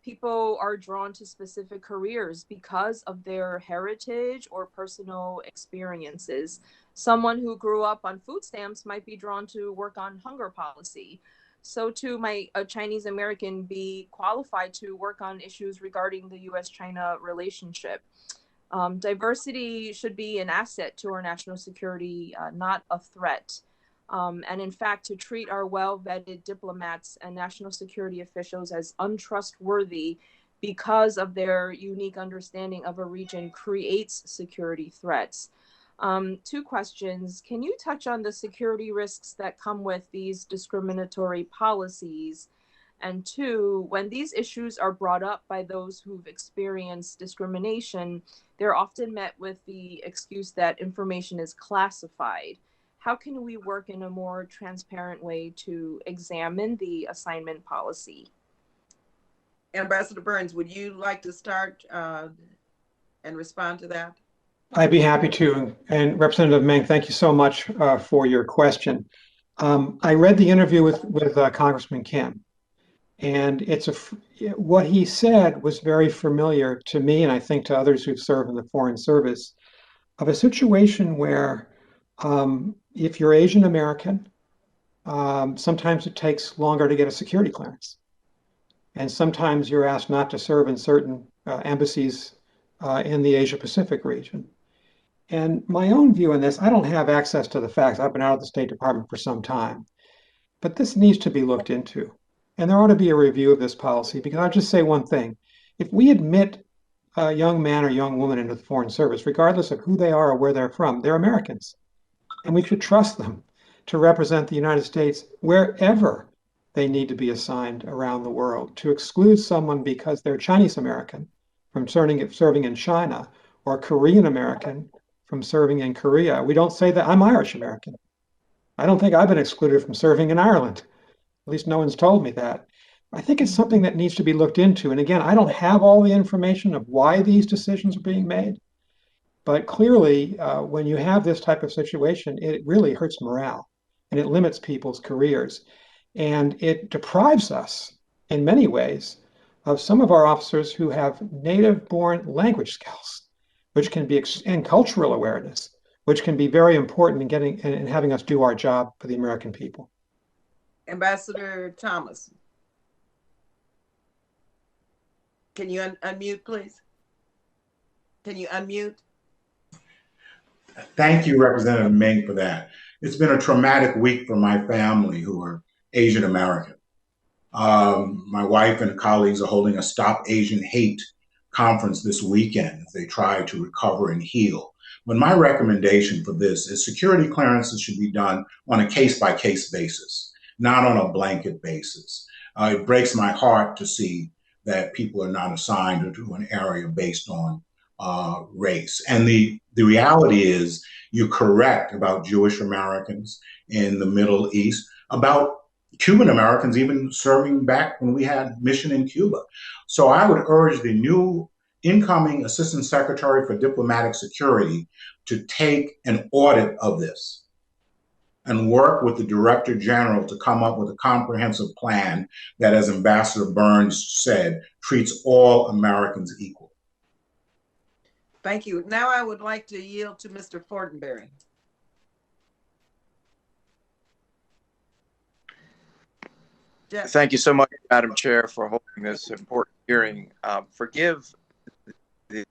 people are drawn to specific careers because of their heritage or personal experiences. Someone who grew up on food stamps might be drawn to work on hunger policy. So too might a Chinese American be qualified to work on issues regarding the US-China relationship. Diversity should be an asset to our national security, not a threat. And in fact, to treat our well-vetted diplomats and national security officials as untrustworthy because of their unique understanding of a region creates security threats. Two questions. Can you touch on the security risks that come with these discriminatory policies? And two, when these issues are brought up by those who've experienced discrimination, they're often met with the excuse that information is classified. How can we work in a more transparent way to examine the assignment policy? Ambassador Burns, would you like to start and respond to that? I'd be happy to. And Representative Meng, thank you so much for your question. I read the interview with Congressman Kim, and what he said was very familiar to me, and I think to others who've served in the Foreign Service, of a situation where if you're Asian American, sometimes it takes longer to get a security clearance. And sometimes you're asked not to serve in certain embassies in the Asia Pacific region. And my own view on this, I don't have access to the facts. I've been out of the State Department for some time, but this needs to be looked into. And there ought to be a review of this policy, because I'll just say one thing. If we admit a young man or young woman into the Foreign Service, regardless of who they are or where they're from, they're Americans. And we should trust them to represent the United States wherever they need to be assigned around the world. To exclude someone because they're Chinese American from serving in China, or Korean American from serving in Korea. We don't say that. I'm Irish American. I don't think I've been excluded from serving in Ireland. At least no one's told me that. I think it's something that needs to be looked into. And again, I don't have all the information of why these decisions are being made. But clearly, when you have this type of situation, it really hurts morale, and it limits people's careers. And it deprives us, in many ways, of some of our officers who have native-born language skills, which can be, and cultural awareness, which can be very important in getting and having us do our job for the American people. Ambassador Thomas, can you unmute, please? Can you unmute? Thank you, Representative Meng, for that. It's been a traumatic week for my family, who are Asian American. My wife and colleagues are holding a Stop Asian Hate conference this weekend as they try to recover and heal. But my recommendation for this is security clearances should be done on a case-by-case basis, not on a blanket basis. It breaks my heart to see that people are not assigned to an area based on race. And the reality is, you're correct about Jewish Americans in the Middle East, about Cuban Americans even serving back when we had mission in Cuba. So I would urge the new incoming Assistant Secretary for Diplomatic Security to take an audit of this and work with the Director General to come up with a comprehensive plan that, as Ambassador Burns said, treats all Americans equal. Thank you. Now I would like to yield to Mr. Fortenberry. Jeff. Thank you so much, Madam Chair, for holding this important hearing. Forgive the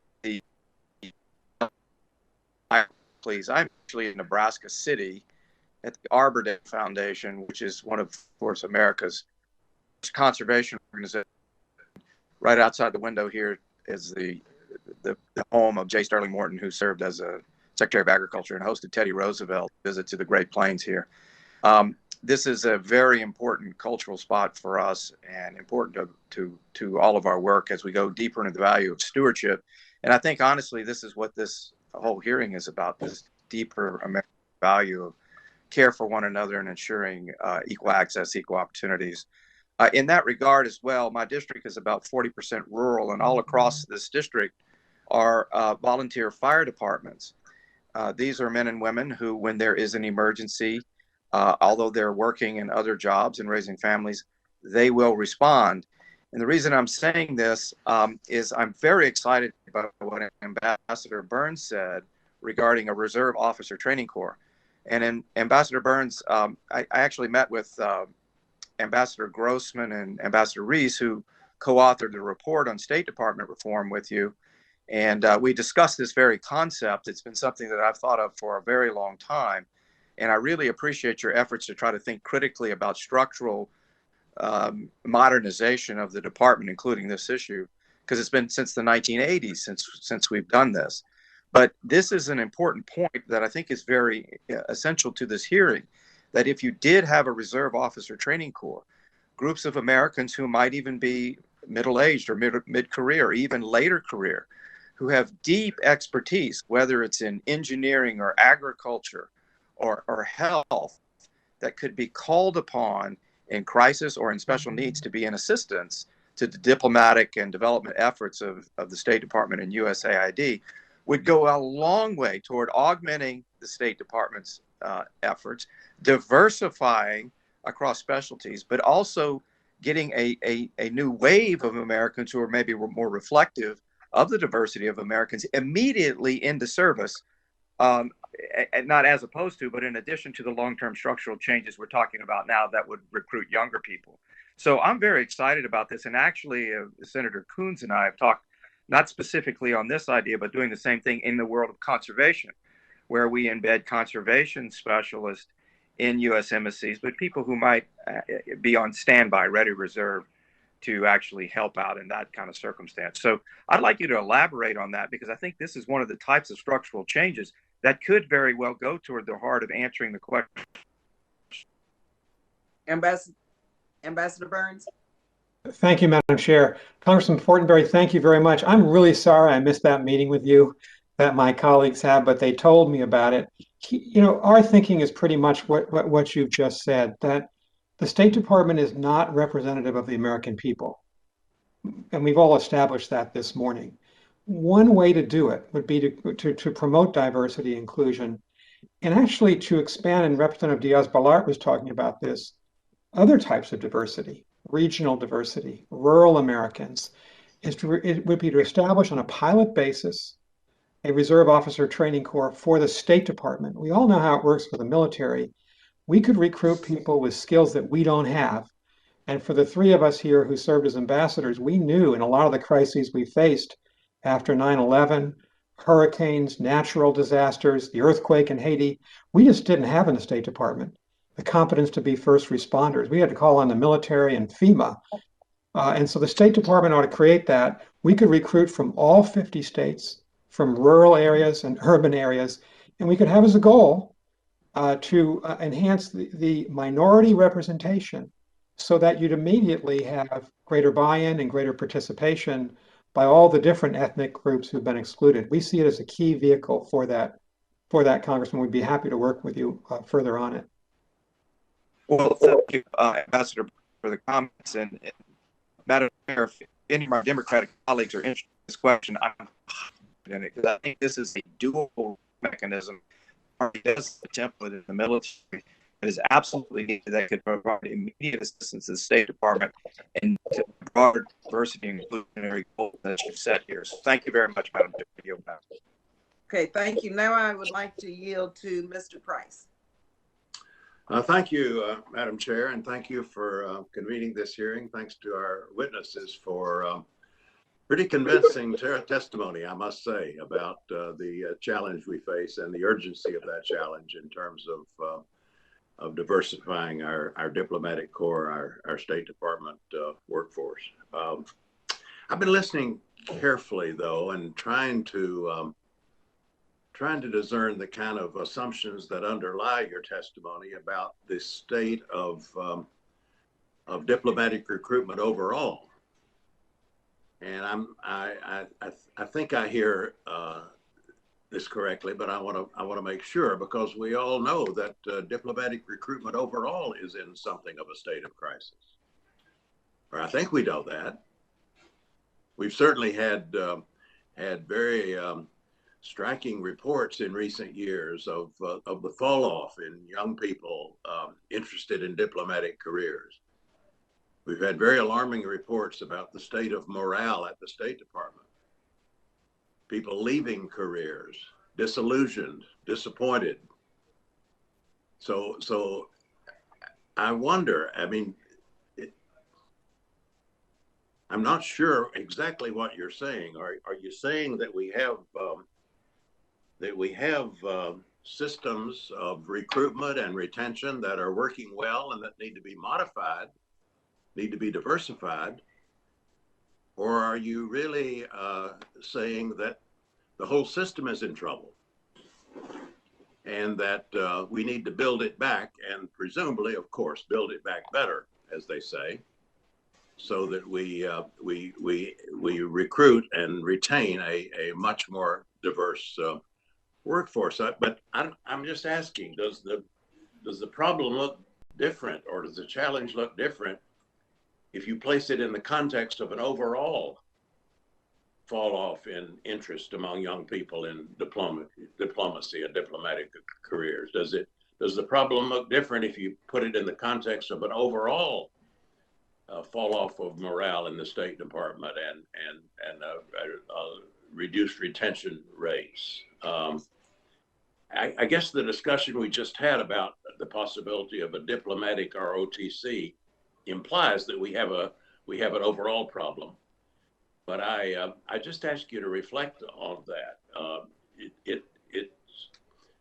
please. I'm actually in Nebraska City at the Arbor Day Foundation, which is one of course, America's conservation organization. Right outside the window here is the home of J. Sterling Morton, who served as a Secretary of Agriculture and hosted Teddy Roosevelt visit to the Great Plains here. This is a very important cultural spot for us and important to all of our work as we go deeper into the value of stewardship. And I think, honestly, this is what this whole hearing is about, this deeper American value of care for one another and ensuring equal access, equal opportunities. In that regard as well, my district is about 40% rural, and all across this district are volunteer fire departments. These are men and women who, when there is an emergency, although they're working in other jobs and raising families, they will respond. And the reason I'm saying this is I'm very excited about what Ambassador Burns said regarding a Reserve Officer Training Corps. And in Ambassador Burns, I actually met with Ambassador Grossman and Ambassador Reese, who co-authored the report on State Department reform with you. And we discussed this very concept. It's been something that I've thought of for a very long time. And I really appreciate your efforts to try to think critically about structural modernization of the department, including this issue, because it's been since the 1980s since we've done this. But this is an important point that I think is very essential to this hearing, that if you did have a Reserve Officer Training Corps, groups of Americans who might even be middle-aged or mid-career, or even later career, who have deep expertise, whether it's in engineering or agriculture or health, that could be called upon in crisis or in special needs to be in assistance to the diplomatic and development efforts of the State Department and USAID, would go a long way toward augmenting the State Department's efforts, diversifying across specialties, but also getting a new wave of Americans who are maybe more reflective of the diversity of Americans immediately into service, not as opposed to, but in addition to the long-term structural changes we're talking about now that would recruit younger people. So I'm very excited about this. And actually, Senator Coons and I have talked not specifically on this idea, but doing the same thing in the world of conservation, where we embed conservation specialists in U.S. embassies, but people who might be on standby, ready reserve to actually help out in that kind of circumstance. So I'd like you to elaborate on that, because I think this is one of the types of structural changes that could very well go toward the heart of answering the question. Ambassador Burns. Thank you, Madam Chair. Congressman Fortenberry, thank you very much. I'm really sorry I missed that meeting with you that my colleagues have, but they told me about it. You know, our thinking is pretty much what you've just said, that the State Department is not representative of the American people. And we've all established that this morning. One way to do it would be to promote diversity, inclusion, and actually to expand, and Representative Diaz-Balart was talking about this, other types of diversity, regional diversity, rural Americans, it would be to establish on a pilot basis a Reserve Officer Training Corps for the State Department. We all know how it works for the military. We could recruit people with skills that we don't have. And for the three of us here who served as ambassadors, we knew in a lot of the crises we faced after 9/11, hurricanes, natural disasters, the earthquake in Haiti, we just didn't have in the State Department the competence to be first responders. We had to call on the military and FEMA. And so the State Department ought to create that. We could recruit from all 50 states, from rural areas and urban areas, and we could have as a goal to enhance the minority representation so that you'd immediately have greater buy-in and greater participation by all the different ethnic groups who've been excluded. We see it as a key vehicle for that, Congressman. We'd be happy to work with you further on it. Well, thank you, Ambassador, for the comments. And Madam Chair, if any of my Democratic colleagues are interested in this question, I'm in it, because I think this is a dual mechanism. There's a template in the military that is absolutely needed, that could provide immediate assistance to the State Department and to broader diversity and inclusionary goals that you've set here. So thank you very much, Madam Chair. Okay, thank you. Now I would like to yield to Mr. Price. Thank you, Madam Chair, and thank you for convening this hearing. Thanks to our witnesses for pretty convincing testimony, I must say, about the challenge we face and the urgency of that challenge in terms of diversifying our diplomatic corps, our State Department workforce. I've been listening carefully, though, and trying to discern the kind of assumptions that underlie your testimony about the state of diplomatic recruitment overall. And I think I hear this correctly, but I want to make sure, because we all know that diplomatic recruitment overall is in something of a state of crisis. Or I think we know that. We've certainly had very striking reports in recent years of the fall off in young people interested in diplomatic careers. We've had very alarming reports about the state of morale at the State Department. People leaving careers, disillusioned, disappointed. So I wonder, I mean, I'm not sure exactly what you're saying. Are you saying that we have systems of recruitment and retention that are working well and that need to be modified, need to be diversified? Or are you really saying that the whole system is in trouble and that we need to build it back, and presumably, of course, build it back better, as they say, so that we recruit and retain a much more diverse workforce? But I'm just asking, does the problem look different, or does the challenge look different if you place it in the context of an overall fall off in interest among young people in diplomacy and diplomatic careers? Does the problem look different if you put it in the context of an overall fall off of morale in the State Department and reduced retention rates? I guess the discussion we just had about the possibility of a diplomatic ROTC implies that we have an overall problem. But I just ask you to reflect on that. It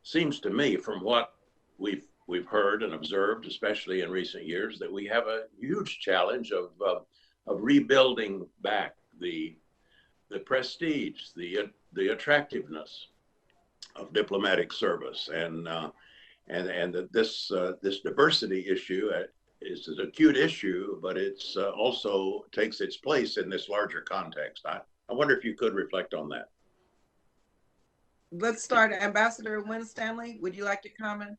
seems to me, from what we've heard and observed, especially in recent years, that we have a huge challenge of rebuilding back the prestige, the attractiveness of diplomatic service, and that this diversity issue is an acute issue, but it's also takes its place in this larger context. I wonder if you could reflect on that. Let's start. Ambassador Winstanley, would you like to comment?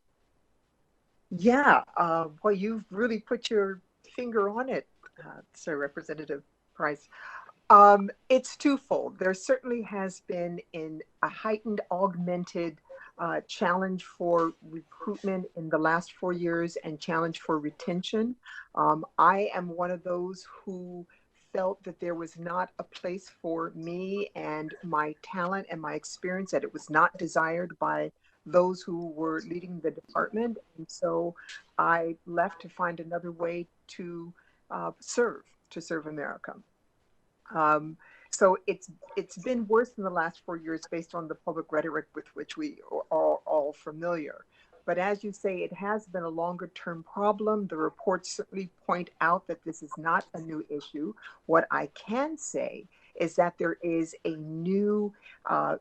Yeah, well, you've really put your finger on it, Sir Representative Price. It's twofold. There certainly has been a heightened, augmented challenge for recruitment in the last 4 years and challenge for retention. I am one of those who felt that there was not a place for me and my talent and my experience, that it was not desired by those who were leading the department. And so I left to find another way to serve America. So it's been worse in the last 4 years based on the public rhetoric with which we are all familiar. But as you say, it has been a longer term problem. The reports certainly point out that this is not a new issue. What I can say is that there is a new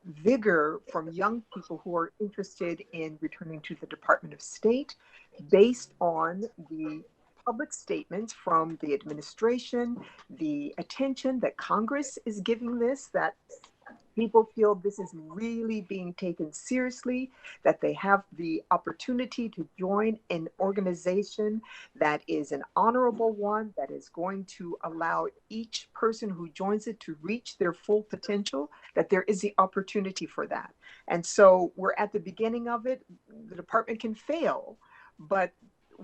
vigor from young people who are interested in returning to the Department of State based on the public statements from the administration, the attention that Congress is giving this, that people feel this is really being taken seriously, that they have the opportunity to join an organization that is an honorable one, that is going to allow each person who joins it to reach their full potential, that there is the opportunity for that. And so we're at the beginning of it. The department can fail, but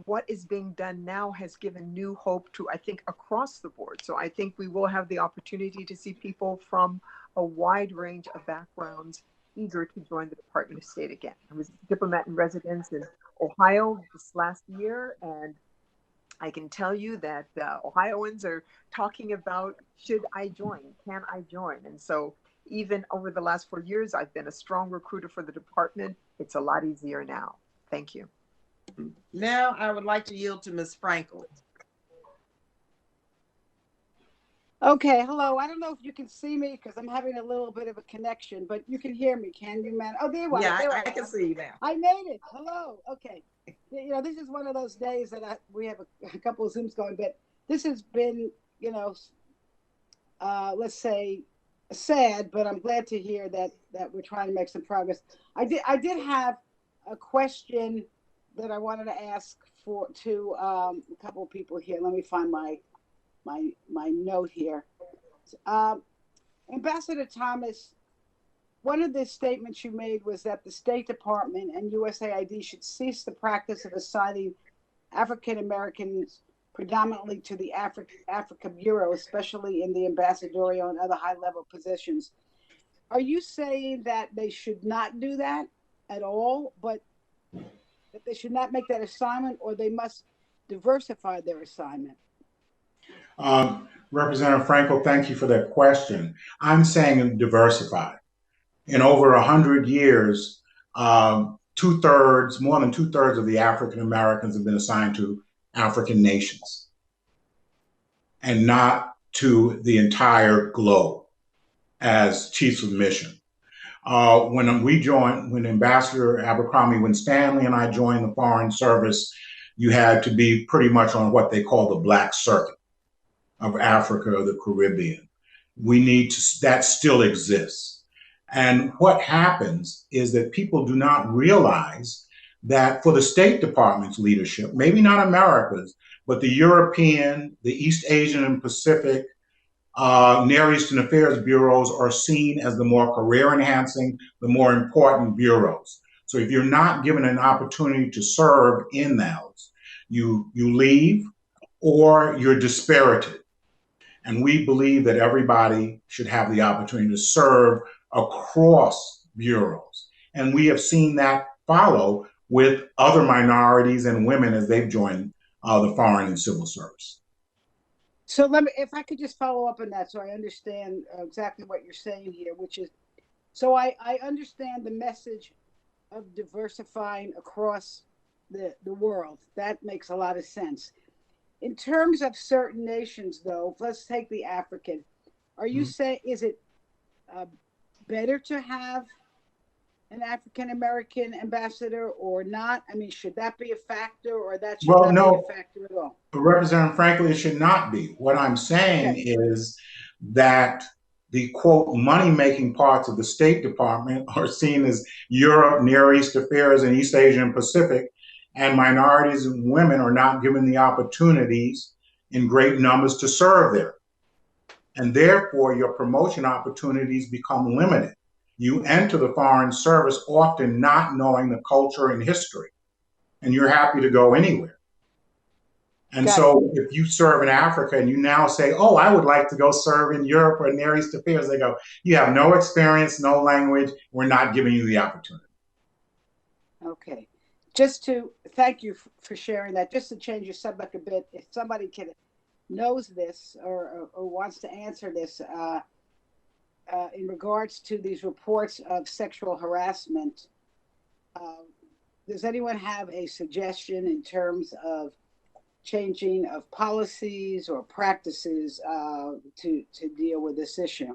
what is being done now has given new hope to, I think, across the board. So I think we will have the opportunity to see people from a wide range of backgrounds eager to join the Department of State again. I was a diplomat in residence in Ohio this last year, and I can tell you that Ohioans are talking about, should I join? Can I join? And so even over the last 4 years, I've been a strong recruiter for the department. It's a lot easier now. Thank you. Now I would like to yield to Ms. Frankel. Okay, hello. I don't know if you can see me because I'm having a little bit of a connection, but you can hear me, can you, man? Oh, there you are. Yeah, There I can see you now. I made it. Hello. Okay. You know, this is one of those days that we have a couple of Zooms going, but this has been, you know, let's say sad, but I'm glad to hear that we're trying to make some progress. I did have a question that I wanted to ask to a couple of people here. Let me find my note here. Ambassador Thomas, one of the statements you made was that the State Department and USAID should cease the practice of assigning African Americans predominantly to the Africa Bureau, especially in the ambassadorial and other high-level positions. Are you saying that they should not do that at all, but that they should not make that assignment, or they must diversify their assignment? Representative Frankel, thank you for that question. I'm saying diversify. In over 100 years, more than two-thirds of the African Americans have been assigned to African nations and not to the entire globe as chiefs of mission. When Ambassador Abercrombie Winstanley and I joined the Foreign Service, you had to be pretty much on what they call the Black Circuit of Africa or the Caribbean. That still exists. And what happens is that people do not realize that for the State Department's leadership, maybe not America's, but the European, the East Asian and Pacific, Near Eastern Affairs bureaus are seen as the more career enhancing, the more important bureaus. So if you're not given an opportunity to serve in those, you leave or you're dispirited. And we believe that everybody should have the opportunity to serve across bureaus. And we have seen that follow with other minorities and women as they've joined the Foreign and Civil Service. So if I could just follow up on that so I understand exactly what you're saying here, which is, so I understand the message of diversifying across the world. That makes a lot of sense. In terms of certain nations, though, let's take the African. Are you saying, is it better to have an African American ambassador or not? I mean, should that be a factor, or that should not be a factor at all? Representative Franklin, it should not be. What I'm saying is that the quote money-making parts of the State Department are seen as Europe, Near East Affairs, and East Asia and Pacific, and minorities and women are not given the opportunities in great numbers to serve there. And therefore, your promotion opportunities become limited. You enter the Foreign Service often not knowing the culture and history, and you're happy to go anywhere. And so if you serve in Africa and you now say, oh, I would like to go serve in Europe or Near East Affairs, they go, you have no experience, no language, we're not giving you the opportunity. Okay. Just to thank you for sharing that, just to change your subject a bit, if somebody knows this or wants to answer this in regards to these reports of sexual harassment, does anyone have a suggestion in terms of changing of policies or practices to deal with this issue?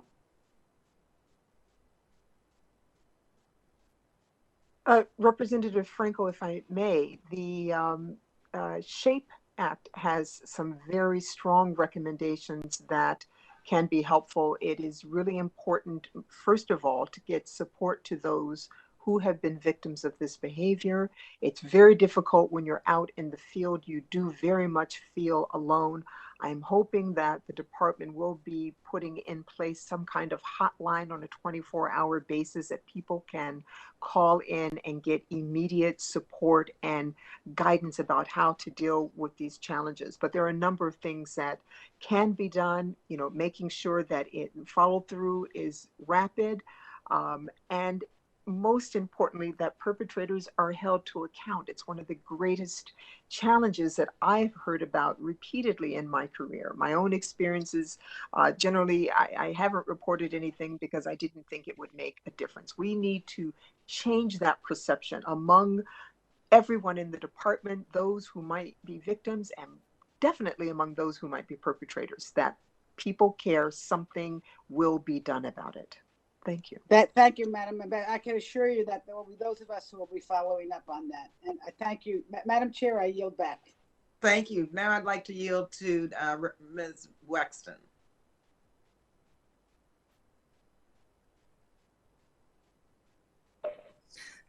Representative Frankel, if I may, the SHAPE Act has some very strong recommendations that can be helpful. It is really important, first of all, to get support to those who have been victims of this behavior. It's very difficult when you're out in the field. You do very much feel alone. I'm hoping that the department will be putting in place some kind of hotline on a 24-hour basis that people can call in and get immediate support and guidance about how to deal with these challenges. But there are a number of things that can be done, you know, making sure that follow through is rapid, and most importantly, that perpetrators are held to account. It's one of the greatest challenges that I've heard about repeatedly in my career. My own experiences, generally, I haven't reported anything because I didn't think it would make a difference. We need to change that perception among everyone in the department, those who might be victims, and definitely among those who might be perpetrators, that people care, something will be done about it. Thank you. Thank you, Madam. I can assure you that there will be those of us who will be following up on that. And I thank you. Madam Chair, I yield back. Thank you. Now I'd like to yield to Ms. Wexton.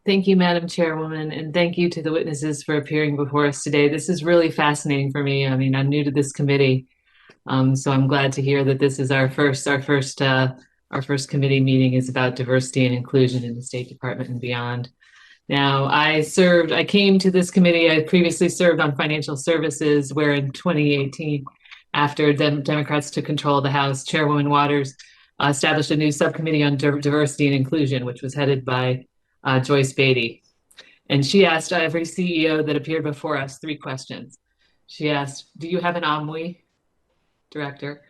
Thank you, Madam Chairwoman, and thank you to the witnesses for appearing before us today. This is really fascinating for me. I mean, I'm new to this committee, so I'm glad to hear that this is our first committee meeting is about diversity and inclusion in the State Department and beyond. Now, I came to this committee, I previously served on financial services, where in 2018, after Democrats took control of the House, Chairwoman Waters established a new subcommittee on diversity and inclusion, which was headed by Joyce Beatty. And she asked every CEO that appeared before us 3 questions. She asked, do you have an OMWI director?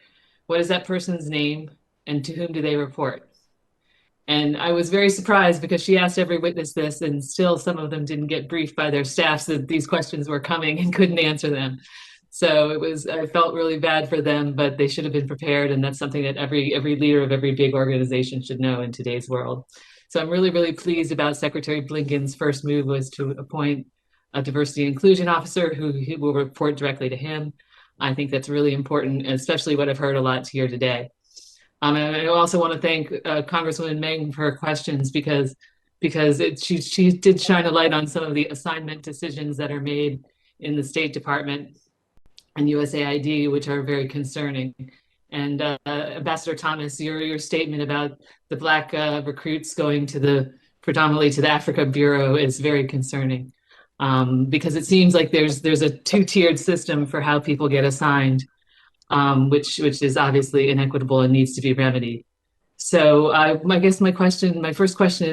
What is that person's name? And to whom do they report? And I was very surprised because she asked every witness this, and still some of them didn't get briefed by their staffs that these questions were coming and couldn't answer them. So I felt really bad for them, but they should have been prepared. And that's something that every leader of every big organization should know in today's world. So I'm really, really pleased about Secretary Blinken's first move was to appoint a diversity and inclusion officer who will report directly to him. I think that's really important, especially what I've heard a lot here today. And I also want to thank Congresswoman Meng for her questions because she did shine a light on some of the assignment decisions that are made in the State Department and USAID, which are very concerning. And Ambassador Thomas, your statement about the Black recruits going predominantly to the Africa Bureau is very concerning because it seems like there's a 2-tiered system for how people get assigned. Which is obviously inequitable and needs to be remedied. So I guess my first question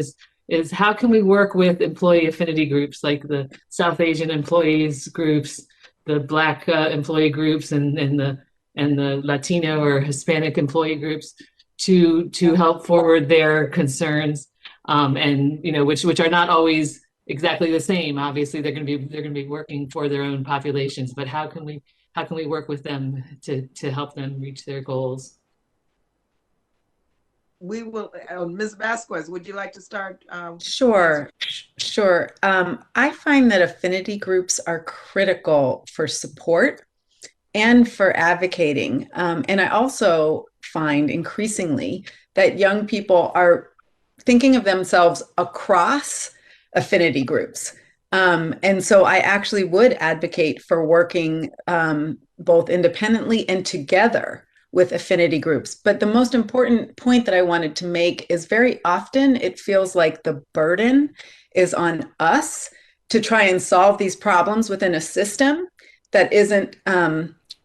is how can we work with employee affinity groups like the South Asian employees groups, the Black employee groups, and the Latino or Hispanic employee groups to help forward their concerns, and which are not always exactly the same. Obviously, they're going to be working for their own populations, but how can we work with them to help them reach their goals? We will, Ms. Vasquez, would you like to start? Sure. I find that affinity groups are critical for support and for advocating. And I also find increasingly that young people are thinking of themselves across affinity groups. And so I actually would advocate for working both independently and together with affinity groups. But the most important point that I wanted to make is very often it feels like the burden is on us to try and solve these problems within a system that isn't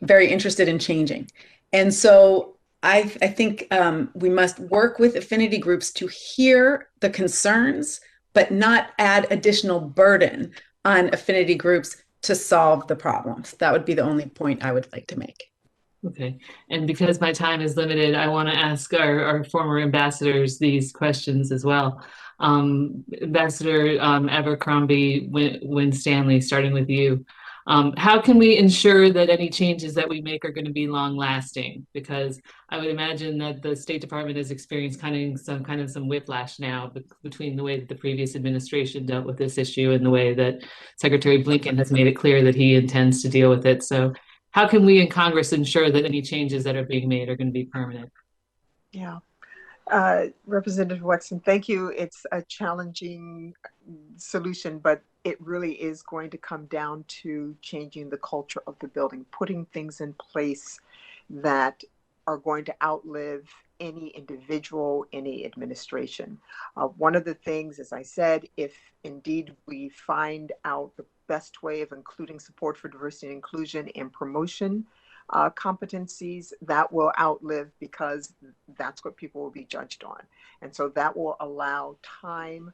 very interested in changing. And so I think we must work with affinity groups to hear the concerns, but not add additional burden on affinity groups to solve the problems. That would be the only point I would like to make. Okay, and because my time is limited, I want to ask our former ambassadors these questions as well. Ambassador Abercrombie Winstanley, starting with you. How can we ensure that any changes that we make are going to be long lasting? Because I would imagine that the State Department has experienced some whiplash now between the way that the previous administration dealt with this issue and the way that Secretary Blinken has made it clear that he intends to deal with it. So how can we in Congress ensure that any changes that are being made are going to be permanent? Yeah. Representative Wexton, thank you. It's a challenging solution, but it really is going to come down to changing the culture of the building, putting things in place that are going to outlive any individual, any administration. One of the things, as I said, if indeed we find out the best way of including support for diversity and inclusion and promotion competencies that will outlive, because that's what people will be judged on. And so that will allow time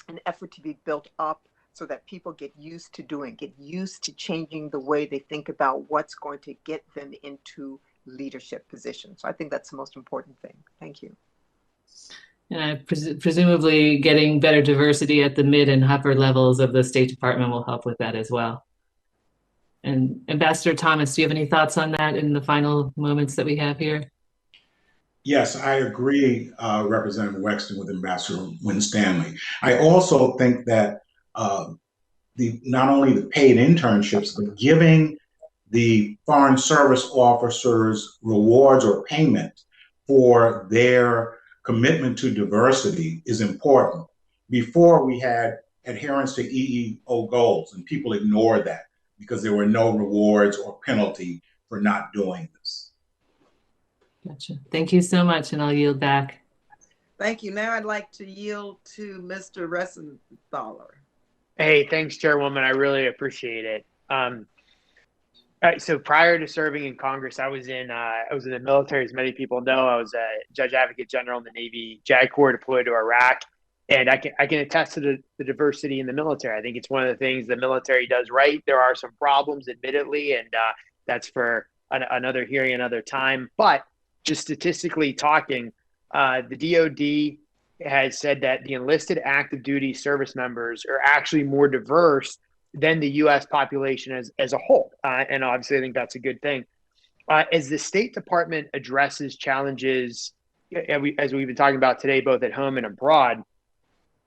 and effort to be built up so that people get used to changing the way they think about what's going to get them into leadership positions. So I think that's the most important thing. Thank you. And presumably getting better diversity at the mid and upper levels of the State Department will help with that as well. And Ambassador Thomas, do you have any thoughts on that in the final moments that we have here? Yes, I agree, Representative Wexton, with Ambassador Winstanley. I also think that not only the paid internships, but giving the foreign service officers rewards or payment for their commitment to diversity is important. Before, we had adherence to EEO goals, and people ignored that because there were no rewards or penalty for not doing this. Gotcha. Thank you so much, and I'll yield back. Thank you. Now I'd like to yield to Mr. Ressenthaler. Hey, thanks, Chairwoman. I really appreciate it. So prior to serving in Congress, I was in the military, as many people know. I was a Judge Advocate General in the Navy JAG Corps, deployed to Iraq, and I can attest to the diversity in the military. I think it's one of the things the military does right. There are some problems, admittedly, and that's for another hearing, another time. But just statistically talking, the DoD has said that the enlisted active duty service members are actually more diverse than the U.S. population as a whole. And obviously, I think that's a good thing. As the State Department addresses challenges, as we've been talking about today, both at home and abroad,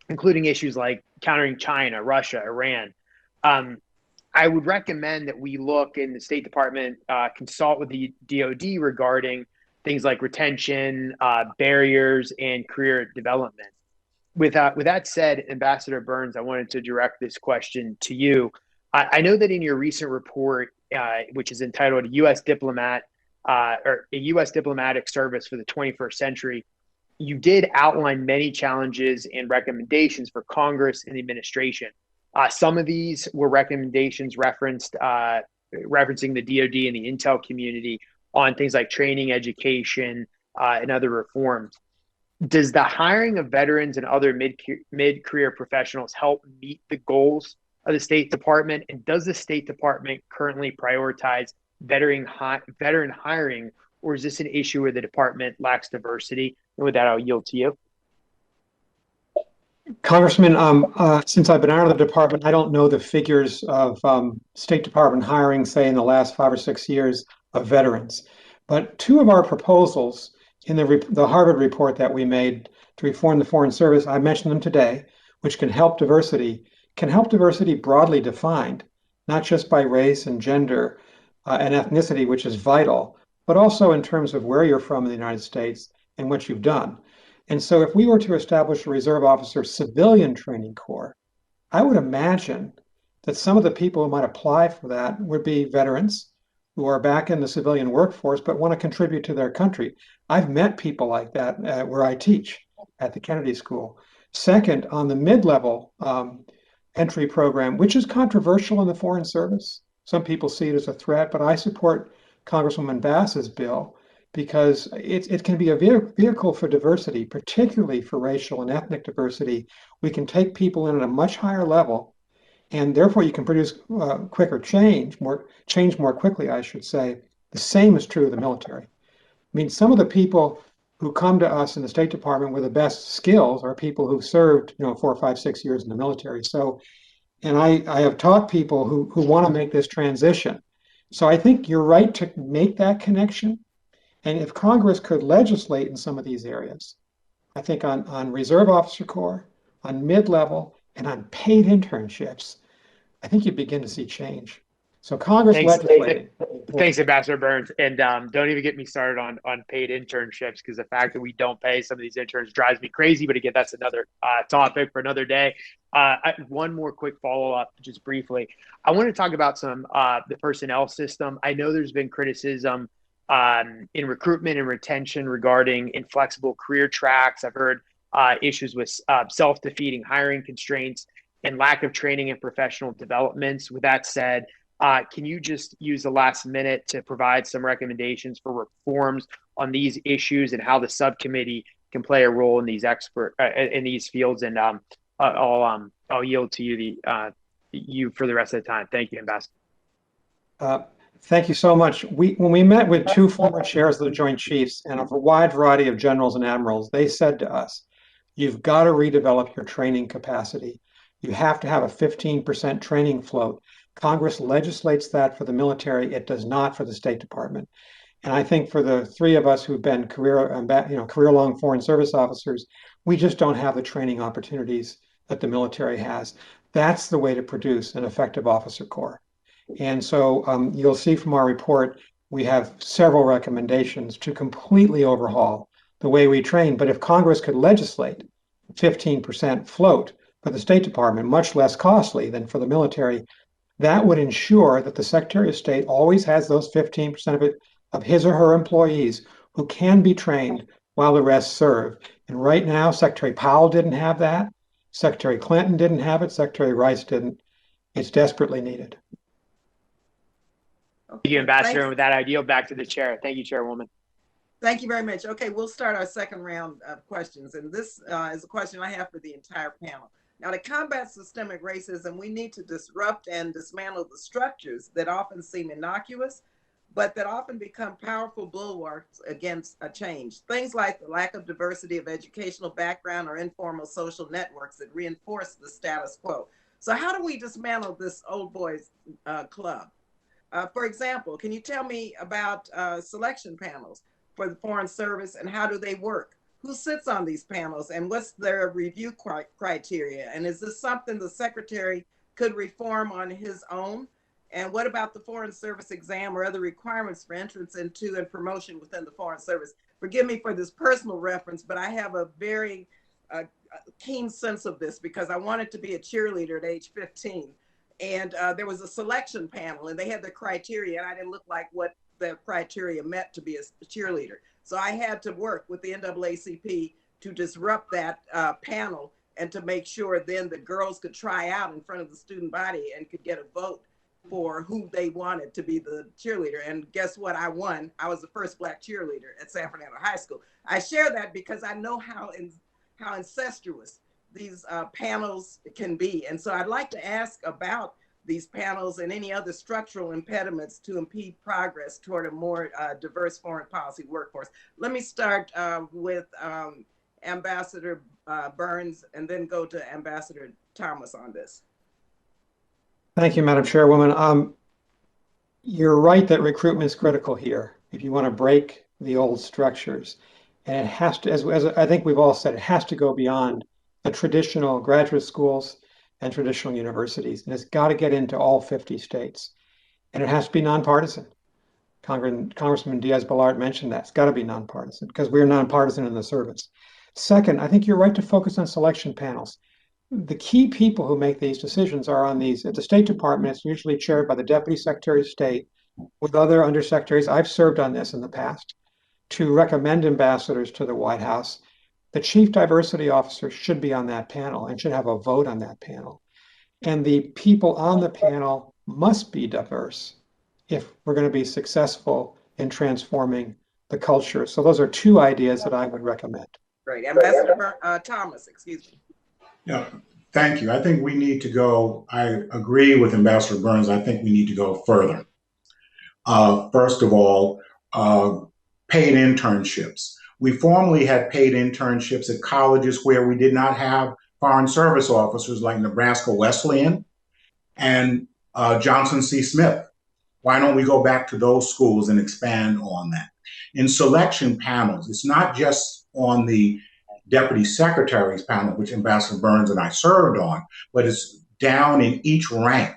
including issues like countering China, Russia, Iran, I would recommend that we look in the State Department, consult with the DoD regarding things like retention, barriers, and career development. With that said, Ambassador Burns, I wanted to direct this question to you. I know that in your recent report, which is entitled U.S. Diplomat or a U.S. Diplomatic Service for the 21st Century, you did outline many challenges and recommendations for Congress and the administration. Some of these were recommendations referencing the DoD and the intel community on things like training, education, and other reforms. Does the hiring of veterans and other mid-career professionals help meet the goals of the State Department? And does the State Department currently prioritize veteran hiring, or is this an issue where the department lacks diversity? And with that, I'll yield to you. Congressman, since I've been out of the department, I don't know the figures of State Department hiring, say, in the last 5 or 6 years of veterans. But two of our proposals in the Harvard report that we made to reform the Foreign Service, I mentioned them today, which can help diversity broadly defined, not just by race and gender and ethnicity, which is vital, but also in terms of where you're from in the United States and what you've done. And so if we were to establish a reserve officer civilian training corps, I would imagine that some of the people who might apply for that would be veterans who are back in the civilian workforce but want to contribute to their country. I've met people like that where I teach at the Kennedy School. Second, on the mid-level entry program, which is controversial in the Foreign Service. Some people see it as a threat, but I support Congresswoman Bass's bill because it can be a vehicle for diversity, particularly for racial and ethnic diversity. We can take people in at a much higher level, and therefore you can produce quicker change more quickly, I should say. The same is true of the military. I mean, some of the people who come to us in the State Department with the best skills are people who served, 4, 5, 6 years in the military. So, and I have taught people who want to make this transition. So I think you're right to make that connection. And if Congress could legislate in some of these areas, I think on Reserve Officer Corps, on mid-level, and on paid internships, I think you begin to see change. So Congress legislated. Thanks, Ambassador Burns. And don't even get me started on paid internships, because the fact that we don't pay some of these interns drives me crazy. But again, that's another topic for another day. One more quick follow-up, just briefly. I want to talk about the personnel system. I know there's been criticism in recruitment and retention regarding inflexible career tracks. I've heard issues with self-defeating hiring constraints and lack of training and professional developments. With that said, Can you just use the last minute to provide some recommendations for reforms on these issues and how the subcommittee can play a role in these in these fields? And I'll yield to you you for the rest of the time. Thank you, Ambassador. Thank you so much. When we met with two former chairs of the Joint Chiefs and a wide variety of generals and admirals, they said to us, you've got to redevelop your training capacity. You have to have a 15% training float. Congress legislates that for the military. It does not for the State Department. And I think for the three of us who've been career-long foreign service officers, we just don't have the training opportunities that the military has. That's the way to produce an effective officer corps. And so you'll see from our report, we have several recommendations to completely overhaul the way we train. But if Congress could legislate 15% float for the State Department, much less costly than for the military, that would ensure that the Secretary of State always has those 15% of his or her employees who can be trained while the rest serve. And right now, Secretary Powell didn't have that. Secretary Clinton didn't have it. Secretary Rice didn't. It's desperately needed. Thank you, Ambassador. And with that, I yield back to the chair. Thank you, Chairwoman. Thank you very much. Okay, we'll start our second round of questions. And this is a question I have for the entire panel. Now, to combat systemic racism, we need to disrupt and dismantle the structures that often seem innocuous, but that often become powerful bulwarks against a change. Things like the lack of diversity of educational background or informal social networks that reinforce the status quo. So how do we dismantle this old boys club? For example, can you tell me about selection panels for the Foreign Service and how do they work? Who sits on these panels and what's their review criteria? And is this something the Secretary could reform on his own? And what about the Foreign Service exam or other requirements for entrance into and promotion within the Foreign Service? Forgive me for this personal reference, but I have a very keen sense of this because I wanted to be a cheerleader at age 15. And there was a selection panel and they had the criteria and I didn't look like what the criteria meant to be a cheerleader. So I had to work with the NAACP to disrupt that panel and to make sure then the girls could try out in front of the student body and could get a vote for who they wanted to be the cheerleader. And guess what? I won. I was the first Black cheerleader at San Fernando High School. I share that because I know how incestuous these panels can be. And so I'd like to ask about these panels and any other structural impediments to impede progress toward a more diverse foreign policy workforce. Let me start with Ambassador Burns and then go to Ambassador Thomas on this. Thank you, Madam Chairwoman. You're right that recruitment is critical here if you want to break the old structures. And it has to, as I think we've all said, it has to go beyond the traditional graduate schools and traditional universities. And it's got to get into all 50 states. And it has to be nonpartisan. Congressman Diaz-Balart mentioned that. It's got to be nonpartisan because we're nonpartisan in the service. Second, I think you're right to focus on selection panels. The key people who make these decisions are on these. At the State Department, it's usually chaired by the Deputy Secretary of State with other undersecretaries. I've served on this in the past to recommend ambassadors to the White House. The Chief Diversity Officer should be on that panel and should have a vote on that panel. And the people on the panel must be diverse if we're going to be successful in transforming the culture. So those are two ideas that I would recommend. Great. Ambassador Thomas, excuse me. Yeah, thank you. I think we need to go, I agree with Ambassador Burns, I think we need to go further. First of all, paid internships. We formerly had paid internships at colleges where we did not have foreign service officers like Nebraska Wesleyan and Johnson C. Smith. Why don't we go back to those schools and expand on that? In selection panels, it's not just on the Deputy Secretary's panel, which Ambassador Burns and I served on, but it's down in each rank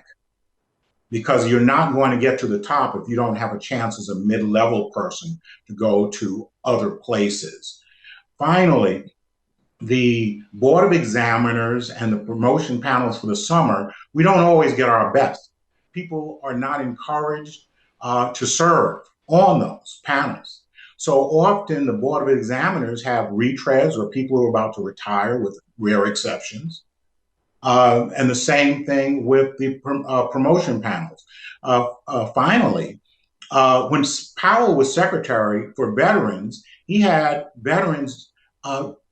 because you're not going to get to the top if you don't have a chance as a mid-level person to go to other places. Finally, the Board of Examiners and the promotion panels for the summer, we don't always get our best. People are not encouraged to serve on those panels. So often the Board of Examiners have retreads or people who are about to retire with rare exceptions. And the same thing with the promotion panels. Finally, when Powell was secretary for veterans, he had veterans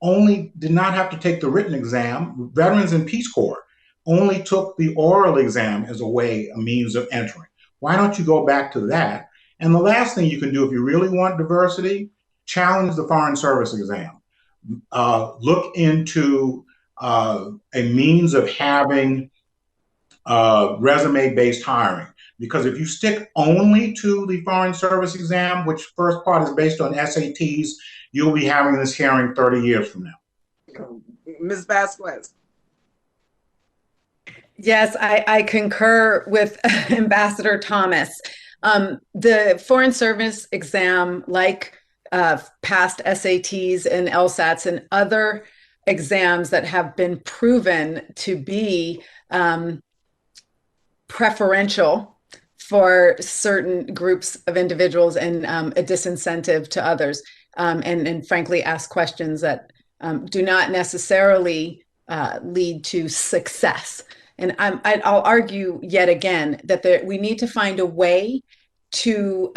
only did not have to take the written exam. Veterans and Peace Corps only took the oral exam as a means of entering. Why don't you go back to that? And the last thing you can do if you really want diversity, challenge the Foreign Service exam. Look into a means of having resume-based hiring. Because if you stick only to the Foreign Service exam, which first part is based on SATs, you'll be having this hearing 30 years from now. Ms. Vasquez. Yes, I concur with Ambassador Thomas. The Foreign Service exam, like past SATs and LSATs and other exams that have been proven to be preferential for certain groups of individuals and a disincentive to others, and frankly ask questions that do not necessarily lead to success. And I'll argue yet again that we need to find a way to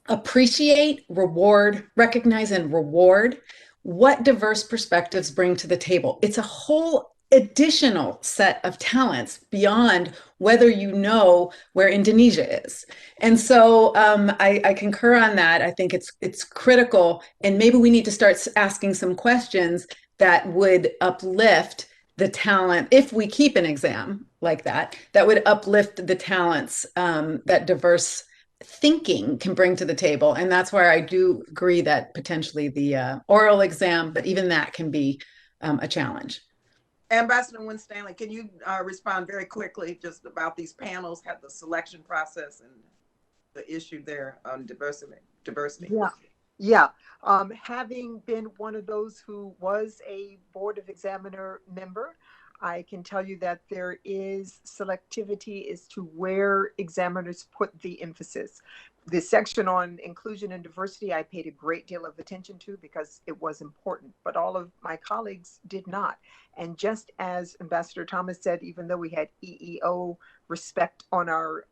appreciate, recognize and reward what diverse perspectives bring to the table. It's a whole additional set of talents beyond whether you know where Indonesia is. And so I concur on that. I think it's critical, and maybe we need to start asking some questions that would uplift the talent, if we keep an exam like that would uplift the talents that diverse thinking can bring to the table. And that's where I do agree that potentially the oral exam, but even that can be a challenge. Ambassador Winstanley, can you respond very quickly just about these panels, have the selection process and the issue there on diversity? Yeah. Having been one of those who was a Board of Examiner member, I can tell you that there is selectivity as to where examiners put the emphasis. The section on inclusion and diversity, I paid a great deal of attention to because it was important, but all of my colleagues did not. And just as Ambassador Thomas said, even though we had EEO respect on our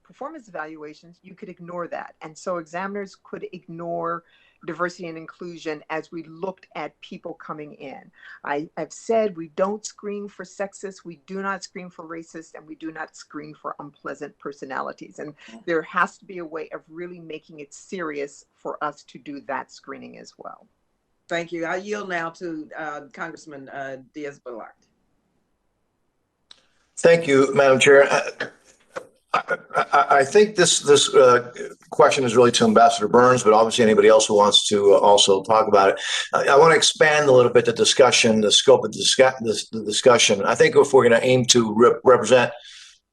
performance evaluations, you could ignore that. And so examiners could ignore diversity and inclusion as we looked at people coming in. I've said we don't screen for sexist, we do not screen for racist, and we do not screen for unpleasant personalities. And there has to be a way of really making it serious for us to do that screening as well. Thank you. I yield now to Congressman Diaz-Balart. Thank you, Madam Chair. I think this question is really to Ambassador Burns, but obviously anybody else who wants to also talk about it. I want to expand a little bit the discussion, the scope of the discussion. I think if we're going to aim to represent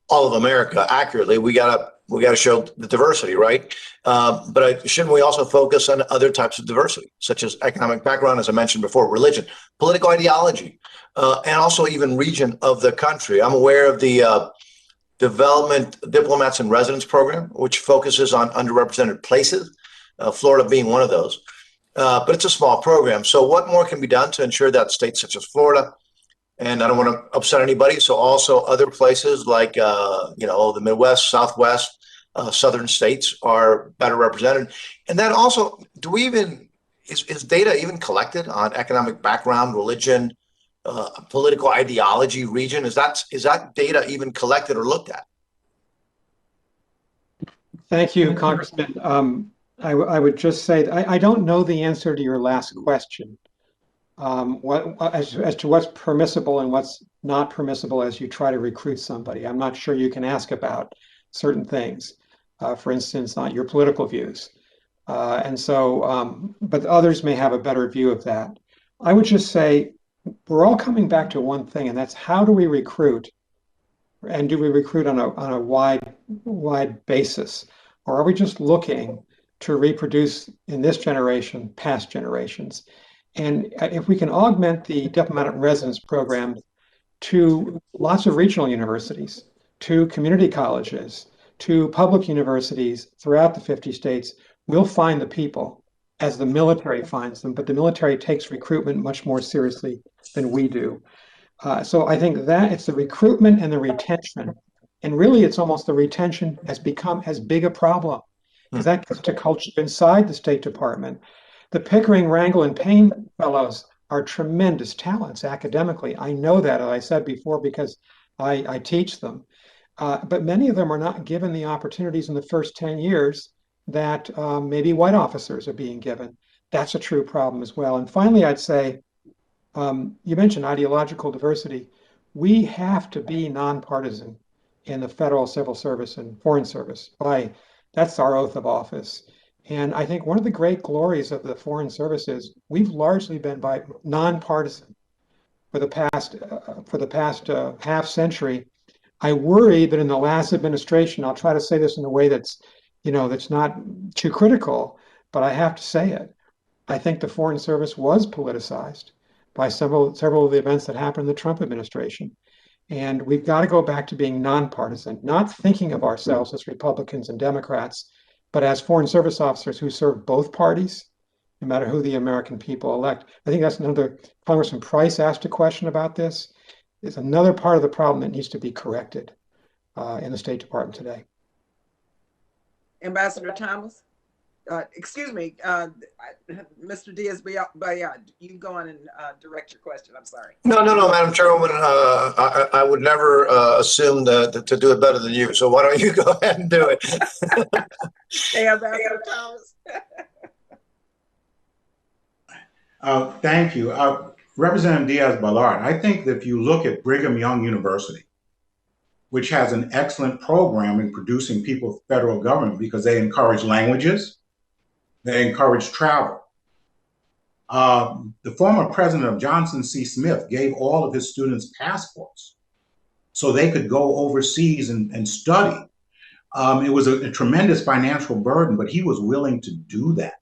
all of America accurately, we got to show the diversity, right? But shouldn't we also focus on other types of diversity, such as economic background, as I mentioned before, religion, political ideology, and also even region of the country? I'm aware of the Development Diplomats and Residence Program, which focuses on underrepresented places, Florida being one of those. But it's a small program. So what more can be done to ensure that states such as Florida, and I don't want to upset anybody, so also other places like, the Midwest, Southwest, Southern states are better represented? And then also, is data even collected on economic background, religion, political ideology, region? Is that data even collected or looked at? Thank you, Congressman. I would just say I don't know the answer to your last question. As to what's permissible and what's not permissible as you try to recruit somebody. I'm not sure you can ask about certain things, for instance, not your political views. But others may have a better view of that. I would just say, we're all coming back to one thing, and that's how do we recruit, and do we recruit on a wide basis, or are we just looking to reproduce in this generation past generations? And if we can augment the diplomatic residence program to lots of regional universities, to community colleges, to public universities throughout the 50 states, we'll find the people as the military finds them, but the military takes recruitment much more seriously than we do. So I think that it's the recruitment and the retention. And really, it's almost the retention has become as big a problem because that gets to culture inside the State Department. The Pickering, Rangel, and Payne fellows are tremendous talents academically. I know that, as I said before, because I teach them. But many of them are not given the opportunities in the first 10 years that maybe white officers are being given. That's a true problem as well. And finally, I'd say, you mentioned ideological diversity. We have to be nonpartisan in the federal civil service and foreign service. That's our oath of office. And I think one of the great glories of the foreign service is we've largely been nonpartisan for the past half century. I worry that in the last administration, I'll try to say this in a way that's not too critical, but I have to say it. I think the Foreign Service was politicized by several of the events that happened in the Trump administration. And we've got to go back to being nonpartisan, not thinking of ourselves as Republicans and Democrats, but as Foreign Service officers who serve both parties, no matter who the American people elect. I think that's another, Congressman Price asked a question about this. It's another part of the problem that needs to be corrected in the State Department today. Ambassador Thomas? Excuse me, Mr. Diaz-Balart, you go on and direct your question. I'm sorry. No, Madam Chairwoman. I would never assume to do it better than you. So why don't you go ahead and do it? Hey, Ambassador Thomas. Thank you. Representative Diaz-Balart, I think that if you look at Brigham Young University, which has an excellent program in producing people for federal government because they encourage languages, they encourage travel. The former president of Johnson C. Smith gave all of his students passports so they could go overseas and study. It was a tremendous financial burden, but he was willing to do that.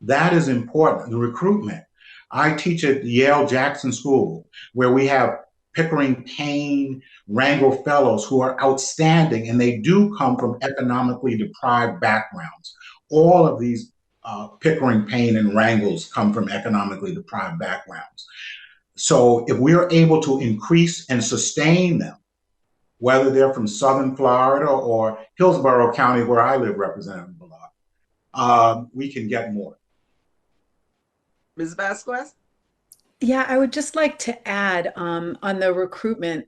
That is important, the recruitment. I teach at the Yale Jackson School, where we have Pickering, Payne, Rangel fellows who are outstanding, and they do come from economically deprived backgrounds. All of these Pickering, Payne, and Rangels come from economically deprived backgrounds. So if we're able to increase and sustain them, whether they're from Southern Florida or Hillsborough County, where I live, Representative Balart, we can get more. Ms. Vasquez? Yeah, I would just like to add on the recruitment,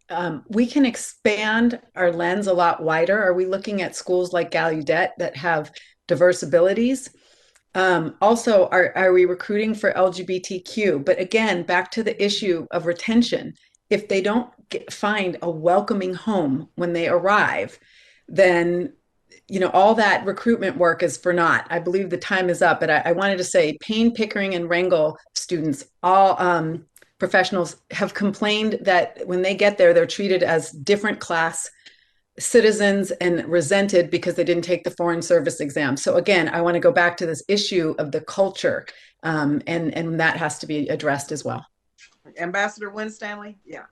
we can expand our lens a lot wider. Are we looking at schools like Gallaudet that have diverse abilities? Also, are we recruiting for LGBTQ? But again, back to the issue of retention. If they don't find a welcoming home when they arrive, then all that recruitment work is for naught. I believe the time is up, but I wanted to say Payne, Pickering, and Rangel students, all professionals, have complained that when they get there, they're treated as different class citizens and resented because they didn't take the Foreign Service exam. So again, I want to go back to this issue of the culture, and that has to be addressed as well. Ambassador Winstanley? Yeah.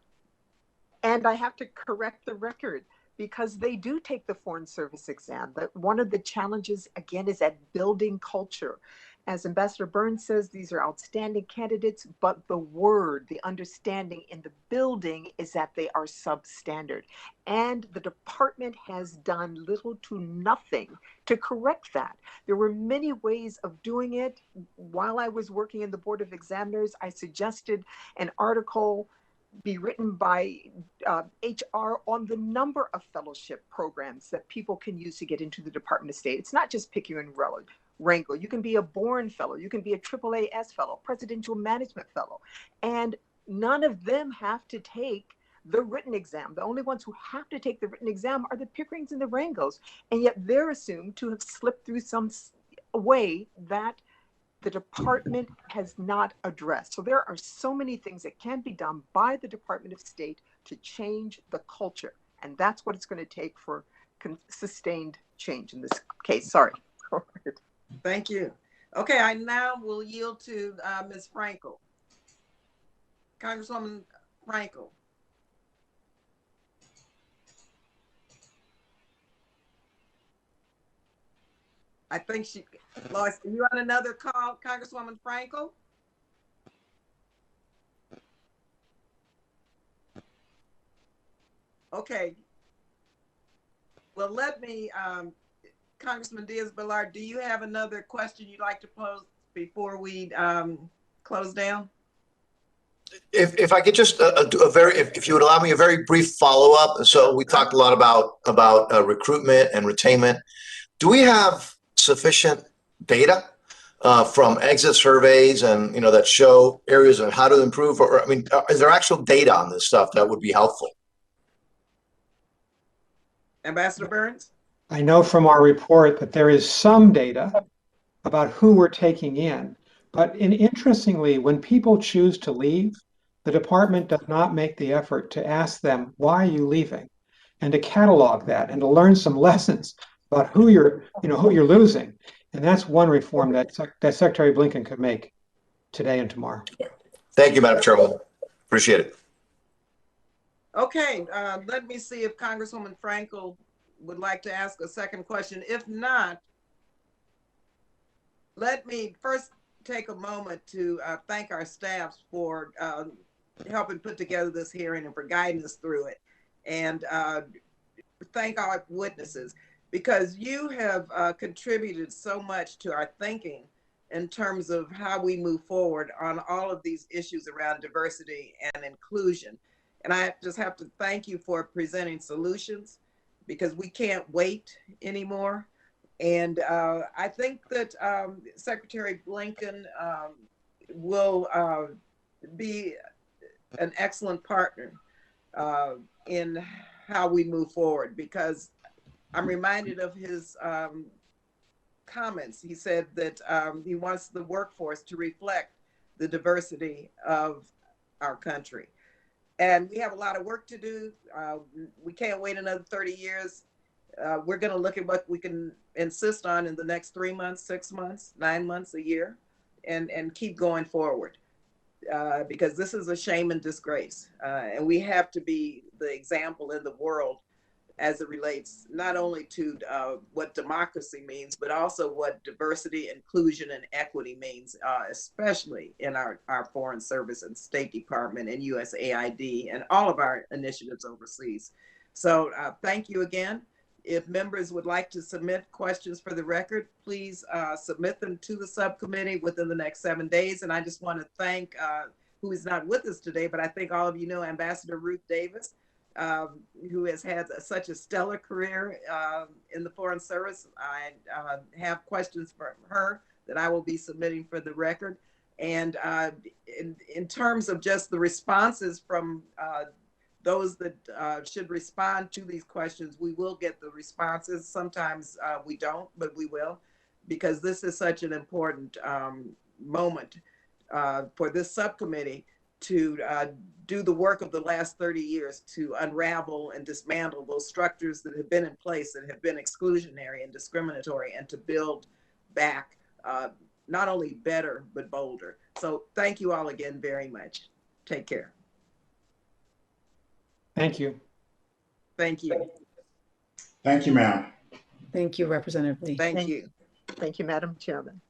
And I have to correct the record, because they do take the Foreign Service exam. But one of the challenges, again, is at building culture. As Ambassador Burns says, these are outstanding candidates, but the understanding in the building is that they are substandard. And the department has done little to nothing to correct that. There were many ways of doing it. While I was working in the Board of Examiners, I suggested an article be written by HR on the number of fellowship programs that people can use to get into the Department of State. It's not just Pickering and Rangel. You can be a Bourne Fellow. You can be a AAAS Fellow, Presidential Management Fellow. And none of them have to take the written exam. The only ones who have to take the written exam are the Pickerings and the Rangels. And yet they're assumed to have slipped through some way that the department has not addressed. So there are so many things that can be done by the Department of State to change the culture. And that's what it's going to take for sustained change in this case. Sorry. Thank you. Okay, I now will yield to Ms. Frankel. Congresswoman Frankel. I think she lost. Are you on another call, Congresswoman Frankel? Okay. Well, let me, Congressman Diaz-Balart, do you have another question you'd like to pose before we close down? If I could just if you would allow me a very brief follow-up. So we talked a lot about recruitment and retainment. Do we have sufficient data from exit surveys and that show areas of how to improve? Or I mean, is there actual data on this stuff that would be helpful? Ambassador Burns? I know from our report that there is some data about who we're taking in. But interestingly, when people choose to leave, the department does not make the effort to ask them, why are you leaving? And to catalog that and to learn some lessons about who you're losing. And that's one reform that Secretary Blinken could make today and tomorrow. Thank you, Madam Chairwoman. Appreciate it. Okay, let me see if Congresswoman Frankel would like to ask a second question. If not, let me first take a moment to thank our staffs for helping put together this hearing and for guiding us through it. And thank our witnesses, because you have contributed so much to our thinking in terms of how we move forward on all of these issues around diversity and inclusion. And I just have to thank you for presenting solutions, because we can't wait anymore. And I think that Secretary Blinken will be an excellent partner in how we move forward, because I'm reminded of his comments. He said that he wants the workforce to reflect the diversity of our country. And we have a lot of work to do. We can't wait another 30 years. We're going to look at what we can insist on in the next 3 months, 6 months, 9 months, a year, and keep going forward. Because this is a shame and disgrace. And we have to be the example in the world as it relates not only to what democracy means, but also what diversity, inclusion, and equity means, especially in our Foreign Service and State Department and USAID and all of our initiatives overseas. So thank you again. If members would like to submit questions for the record, please submit them to the subcommittee within the next 7 days. And I just want to thank, who is not with us today, but I think all of you know Ambassador Ruth Davis, who has had such a stellar career in the Foreign Service. I have questions for her that I will be submitting for the record. And in terms of just the responses from those that should respond to these questions, we will get the responses. Sometimes we don't, but we will, because this is such an important moment for this subcommittee to do the work of the last 30 years to unravel and dismantle those structures that have been in place that have been exclusionary and discriminatory, and to build back not only better, but bolder. So thank you all again very much. Take care. Thank you. Thank you. Thank you, ma'am. Thank you, Representative Lee. Thank you. Thank you, Madam Chairman.